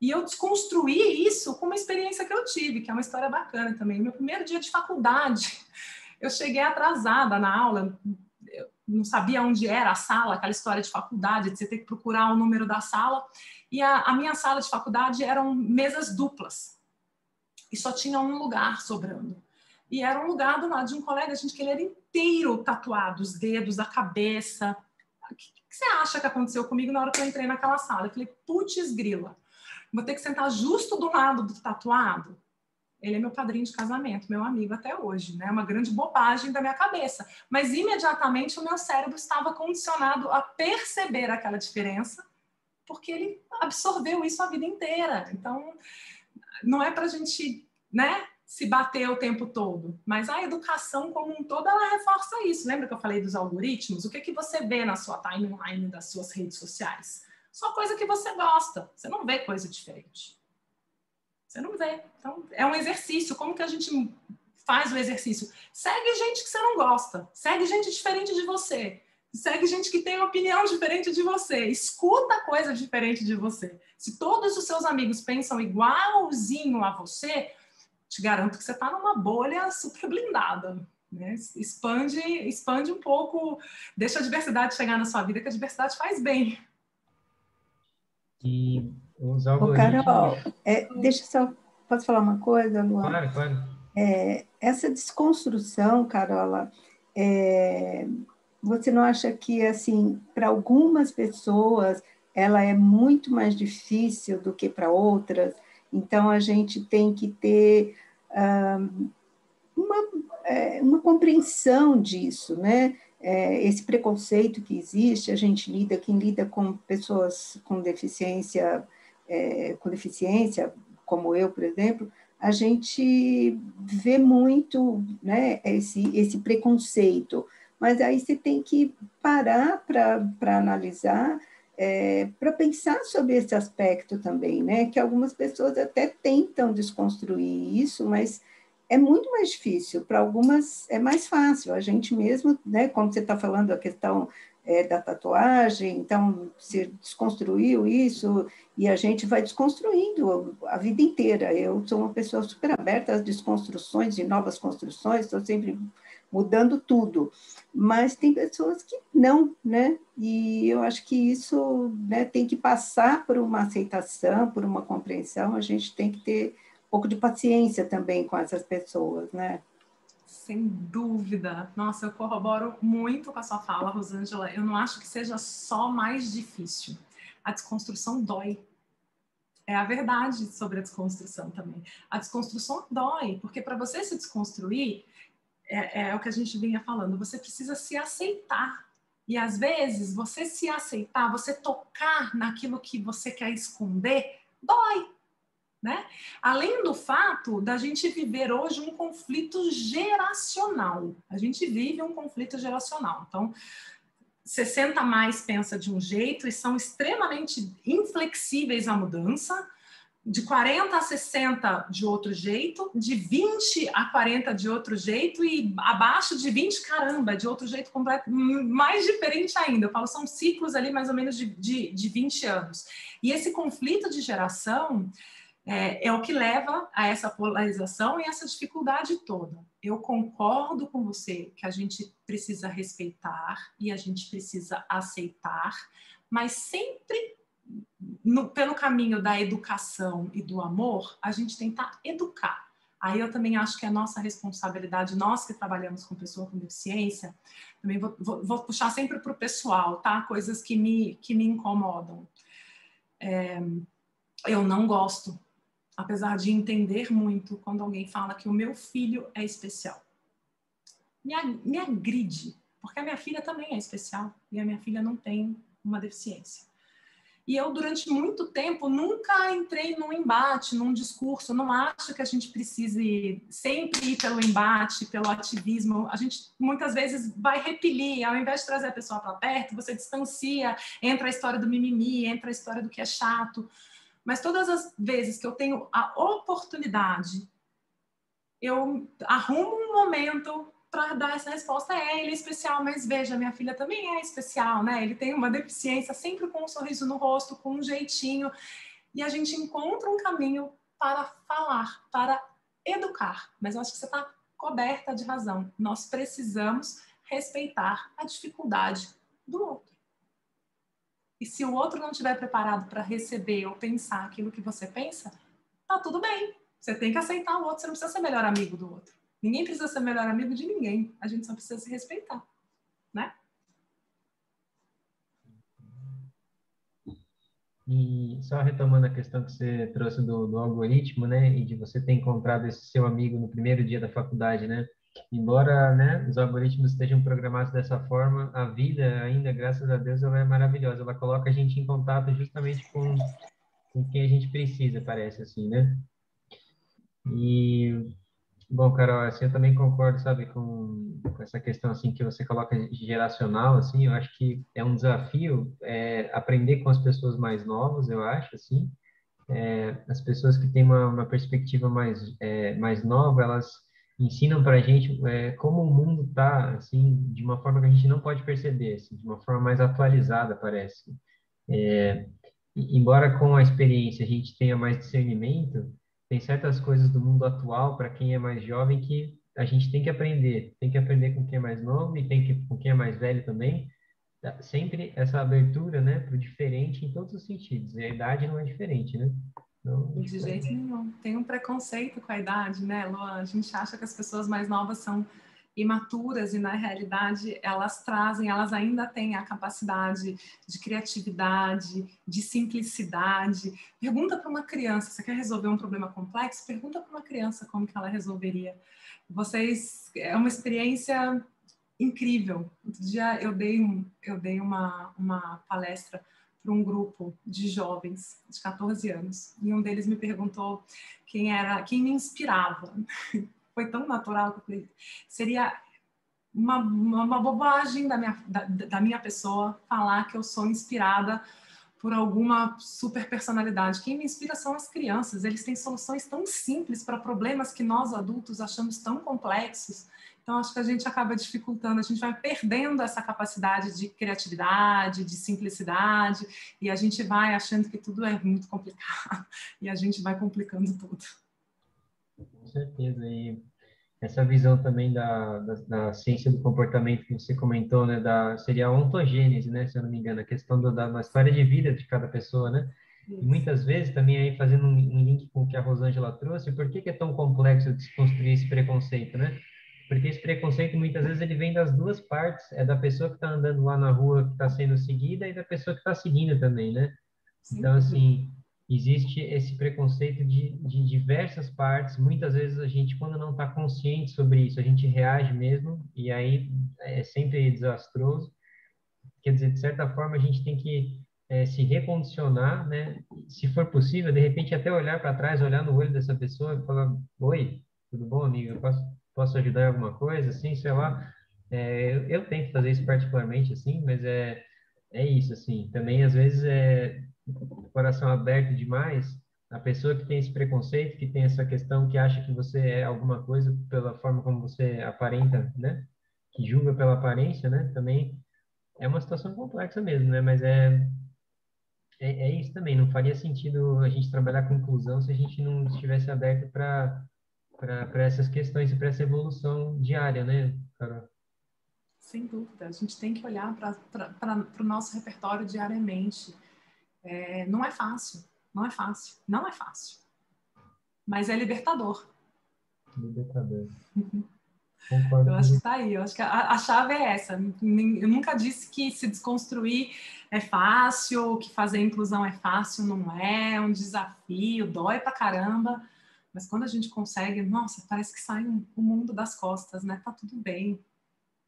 E eu desconstruí isso com uma experiência que eu tive, que é uma história bacana também. No meu primeiro dia de faculdade, eu cheguei atrasada na aula, eu não sabia onde era a sala, aquela história de faculdade, de você ter que procurar o número da sala. E a minha sala de faculdade eram mesas duplas. E só tinha um lugar sobrando. E era um lugar do lado de um colega, gente, que ele era inteiro tatuado, os dedos, a cabeça. O que você acha que aconteceu comigo na hora que eu entrei naquela sala? Eu falei, putz grila. Vou ter que sentar justo do lado do tatuado. Ele é meu padrinho de casamento, meu amigo até hoje, né? Uma grande bobagem da minha cabeça. Mas imediatamente o meu cérebro estava condicionado a perceber aquela diferença, porque ele absorveu isso a vida inteira. Então, não é para a gente, né, se bater o tempo todo, mas a educação como um todo, ela reforça isso. Lembra que eu falei dos algoritmos? O que você vê na sua timeline das suas redes sociais? Só coisa que você gosta. Você não vê coisa diferente. Você não vê. Então, é um exercício. Como que a gente faz o exercício? Segue gente que você não gosta. Segue gente diferente de você. Segue gente que tem uma opinião diferente de você. Escuta coisa diferente de você. Se todos os seus amigos pensam igualzinho a você, te garanto que você está numa bolha super blindada. Né? Expande um pouco. Deixa a diversidade chegar na sua vida, que a diversidade faz bem. E os Ô, algoritmos... Carol, deixa eu só... Posso falar uma coisa, Luan? Claro, claro. Essa desconstrução, Carola, você não acha que, assim, para algumas pessoas, ela é muito mais difícil do que para outras? Então, a gente tem que ter uma compreensão disso, né? Esse preconceito que existe, quem lida com pessoas com deficiência, como eu, por exemplo, a gente vê muito, né, esse preconceito, mas aí você tem que parar para analisar, para pensar sobre esse aspecto também, né, que algumas pessoas até tentam desconstruir isso, mas é muito mais difícil, para algumas é mais fácil, a gente mesmo, né, como você está falando, a questão da tatuagem, então se desconstruiu isso, e a gente vai desconstruindo a vida inteira. Eu sou uma pessoa super aberta às desconstruções e novas construções, estou sempre mudando tudo, mas tem pessoas que não, né, e eu acho que isso, né, tem que passar por uma aceitação, por uma compreensão, a gente tem que ter pouco de paciência também com essas pessoas, né? Sem dúvida. Nossa, eu corroboro muito com a sua fala, Rosângela. Eu não acho que seja só mais difícil. A desconstrução dói. É a verdade sobre a desconstrução também. A desconstrução dói, porque para você se desconstruir, é o que a gente vinha falando, você precisa se aceitar. E às vezes você se aceitar, você tocar naquilo que você quer esconder, dói, né? Além do fato da gente viver hoje um conflito geracional. A gente vive um conflito geracional. Então, 60 a mais pensa de um jeito e são extremamente inflexíveis à mudança, de 40 a 60 de outro jeito, de 20 a 40 de outro jeito e abaixo de 20, caramba, de outro jeito completo, mais diferente ainda. Eu falo, são ciclos ali mais ou menos de 20 anos. E esse conflito de geração é o que leva a essa polarização e essa dificuldade toda. Eu concordo com você que a gente precisa respeitar e a gente precisa aceitar, mas sempre pelo caminho da educação e do amor, a gente tentar educar. Aí eu também acho que é nossa responsabilidade, nós que trabalhamos com pessoa com deficiência, também vou puxar sempre para o pessoal, tá? Coisas que me incomodam. Eu não gosto, apesar de entender muito, quando alguém fala que o meu filho é especial. Me agride, porque a minha filha também é especial e a minha filha não tem uma deficiência. E eu, durante muito tempo, nunca entrei num embate, num discurso. Não acho que a gente precise sempre ir pelo embate, pelo ativismo. A gente, muitas vezes, vai repelir. Ao invés de trazer a pessoa para perto, você distancia, entra a história do mimimi, entra a história do que é chato. Mas todas as vezes que eu tenho a oportunidade, eu arrumo um momento para dar essa resposta. Ele é especial, mas veja, minha filha também é especial, né? Ele tem uma deficiência, sempre com um sorriso no rosto, com um jeitinho. E a gente encontra um caminho para falar, para educar. Mas eu acho que você está coberta de razão. Nós precisamos respeitar a dificuldade do outro. E se o outro não estiver preparado para receber ou pensar aquilo que você pensa, tá tudo bem. Você tem que aceitar o outro, você não precisa ser melhor amigo do outro. Ninguém precisa ser melhor amigo de ninguém. A gente só precisa se respeitar, né? E só retomando a questão que você trouxe do algoritmo, né, e de você ter encontrado esse seu amigo no primeiro dia da faculdade, né? Embora, né, os algoritmos estejam programados dessa forma, a vida ainda, graças a Deus, ela é maravilhosa. Ela coloca a gente em contato justamente com quem a gente precisa, parece assim, né? E bom, Carol, assim, eu também concordo, sabe, com essa questão, assim, que você coloca geracional, assim, eu acho que é um desafio aprender com as pessoas mais novas, eu acho, assim, as pessoas que têm uma perspectiva mais nova, elas ensinam para a gente como o mundo está, assim, de uma forma que a gente não pode perceber, assim, de uma forma mais atualizada, parece. Embora com a experiência a gente tenha mais discernimento, tem certas coisas do mundo atual, para quem é mais jovem, que a gente tem que aprender. Tem que aprender com quem é mais novo e tem que com quem é mais velho também. Sempre essa abertura, né, para o diferente em todos os sentidos. E a idade não é diferente, né? Então, De jeito nenhum. Tem um preconceito com a idade, né, Luan? A gente acha que as pessoas mais novas são imaturas e, na realidade, elas ainda têm a capacidade de criatividade, de simplicidade. Pergunta para uma criança, você quer resolver um problema complexo? Pergunta para uma criança como que ela resolveria. É uma experiência incrível. Outro dia eu dei uma palestra para um grupo de jovens de 14 anos e um deles me perguntou quem me inspirava. Foi tão natural que eu falei, seria uma bobagem da minha pessoa falar que eu sou inspirada por alguma super personalidade. Quem me inspira são as crianças. Eles têm soluções tão simples para problemas que nós adultos achamos tão complexos. Então, acho que a gente acaba dificultando, a gente vai perdendo essa capacidade de criatividade, de simplicidade, e a gente vai achando que tudo é muito complicado, e a gente vai complicando tudo. com certeza. E essa visão também da ciência do comportamento que você comentou, né, seria a ontogênese, né, se eu não me engano, a questão da história de vida de cada pessoa, né? E muitas vezes, também aí fazendo um link com o que a Rosângela trouxe, por que é tão complexo desconstruir esse preconceito, né? Porque esse preconceito, muitas vezes, ele vem das duas partes, é da pessoa que está andando lá na rua, que está sendo seguida, e da pessoa que está seguindo também, né? Então, assim, existe esse preconceito de diversas partes. Muitas vezes a gente, quando não está consciente sobre isso, a gente reage mesmo, e aí é sempre desastroso. quer dizer, de certa forma, a gente tem que se recondicionar, né? Se for possível, de repente até olhar para trás, olhar no olho dessa pessoa e falar, oi, tudo bom, amigo? Posso ajudar em alguma coisa, assim, sei lá. Eu tento fazer isso particularmente, assim, mas é isso, assim. Também, às vezes, coração aberto demais, a pessoa que tem esse preconceito, que tem essa questão, que acha que você é alguma coisa pela forma como você aparenta, né? Que julga pela aparência, né? Também é uma situação complexa mesmo, né? Mas é isso também. Não faria sentido a gente trabalhar com inclusão se a gente não estivesse aberto para essas questões e para essa evolução diária, né, Carol? Sem dúvida, a gente tem que olhar para o nosso repertório diariamente. Não é fácil, não é fácil, não é fácil, mas é libertador. Libertador. Concordo Eu com acho que você. está aí, eu acho que a chave é essa. Eu nunca disse que se desconstruir é fácil, que fazer inclusão é fácil, não é um desafio, dói pra caramba, mas quando a gente consegue, nossa, parece que sai o mundo das costas, né? Tá tudo bem.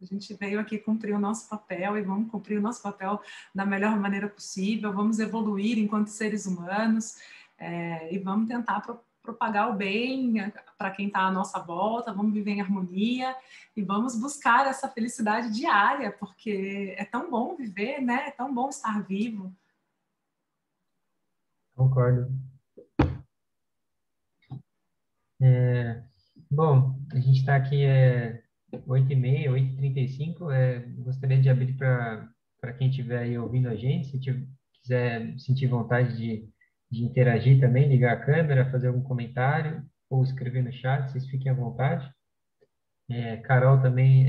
A gente veio aqui cumprir o nosso papel e vamos cumprir o nosso papel da melhor maneira possível, vamos evoluir enquanto seres humanos e vamos tentar propagar o bem para quem está à nossa volta, vamos viver em harmonia e vamos buscar essa felicidade diária, porque é tão bom viver, né? É tão bom estar vivo. Concordo. Bom, a gente está aqui 8h30, 8h35. Gostaria de abrir para quem estiver aí ouvindo a gente, se quiser sentir vontade de interagir também, ligar a câmera, fazer algum comentário ou escrever no chat, vocês fiquem à vontade. Carol, também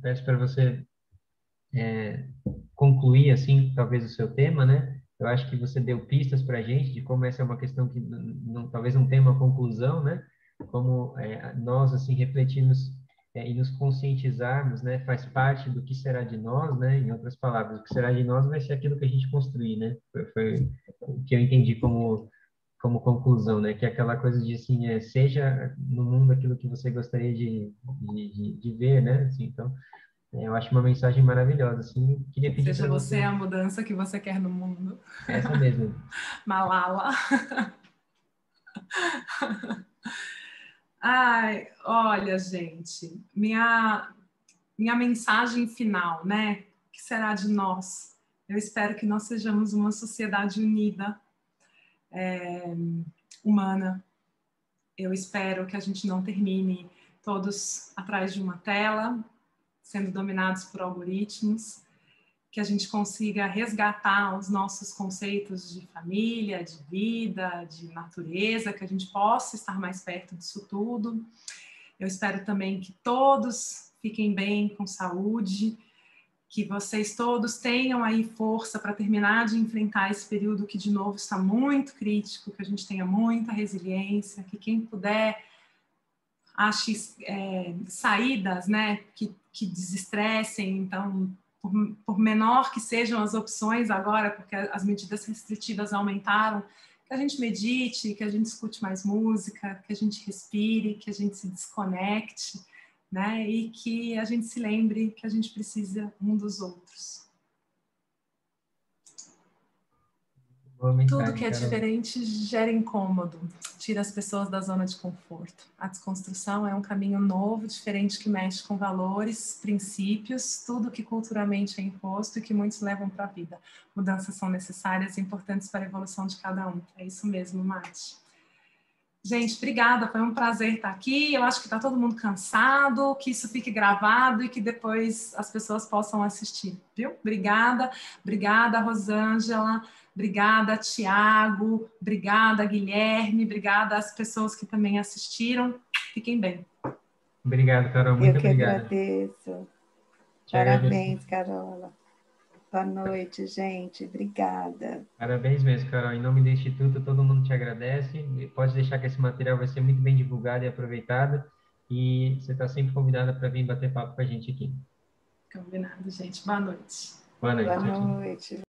peço para você concluir, assim, talvez o seu tema, né? Eu acho que você deu pistas para a gente de como essa é uma questão que talvez não tenha uma conclusão, né? Como nós, assim, refletirmos e nos conscientizarmos, né? Faz parte do que será de nós, né? Em outras palavras, o que será de nós vai ser aquilo que a gente construir, né? Foi o que eu entendi como conclusão, né? Que é aquela coisa de, assim, seja no mundo aquilo que você gostaria de ver, né? Assim, então, eu acho uma mensagem maravilhosa, assim. Queria pedir Seja para você você, a mudança que você quer no mundo. essa mesmo. Malala. Ai, olha, gente, minha mensagem final, né? O que será de nós? Eu espero que nós sejamos uma sociedade unida, humana. Eu espero que a gente não termine todos atrás de uma tela, sendo dominados por algoritmos, que a gente consiga resgatar os nossos conceitos de família, de vida, de natureza, que a gente possa estar mais perto disso tudo. Eu espero também que todos fiquem bem, com saúde, que vocês todos tenham aí força para terminar de enfrentar esse período que, de novo, está muito crítico, que a gente tenha muita resiliência, que quem puder ache saídas, né, que desestressem. Então, por menor que sejam as opções agora, porque as medidas restritivas aumentaram, que a gente medite, que a gente escute mais música, que a gente respire, que a gente se desconecte, né? E que a gente se lembre que a gente precisa um dos outros. Boa Tudo que mensagem, é Carol. diferente gera incômodo, tira as pessoas da zona de conforto. A desconstrução é um caminho novo, diferente, que mexe com valores, princípios, tudo que culturalmente é imposto e que muitos levam para a vida. Mudanças são necessárias e importantes para a evolução de cada um. É isso mesmo, Mati. Gente, obrigada, foi um prazer estar aqui. Eu acho que está todo mundo cansado, que isso fique gravado e que depois as pessoas possam assistir, viu? Obrigada, Rosângela, obrigada, Tiago, obrigada, Guilherme, obrigada às pessoas que também assistiram. Fiquem bem. Obrigado, Carol, Eu muito que obrigado. agradeço. Te agradeço. Parabéns, Carola. Boa noite, gente. Obrigada. Parabéns mesmo, Carol. Em nome do Instituto, todo mundo te agradece. Pode deixar que esse material vai ser muito bem divulgado e aproveitado. E você está sempre convidada para vir bater papo com a gente aqui. Combinado, gente. Boa noite. Boa noite. Boa Tchau, tchau. noite.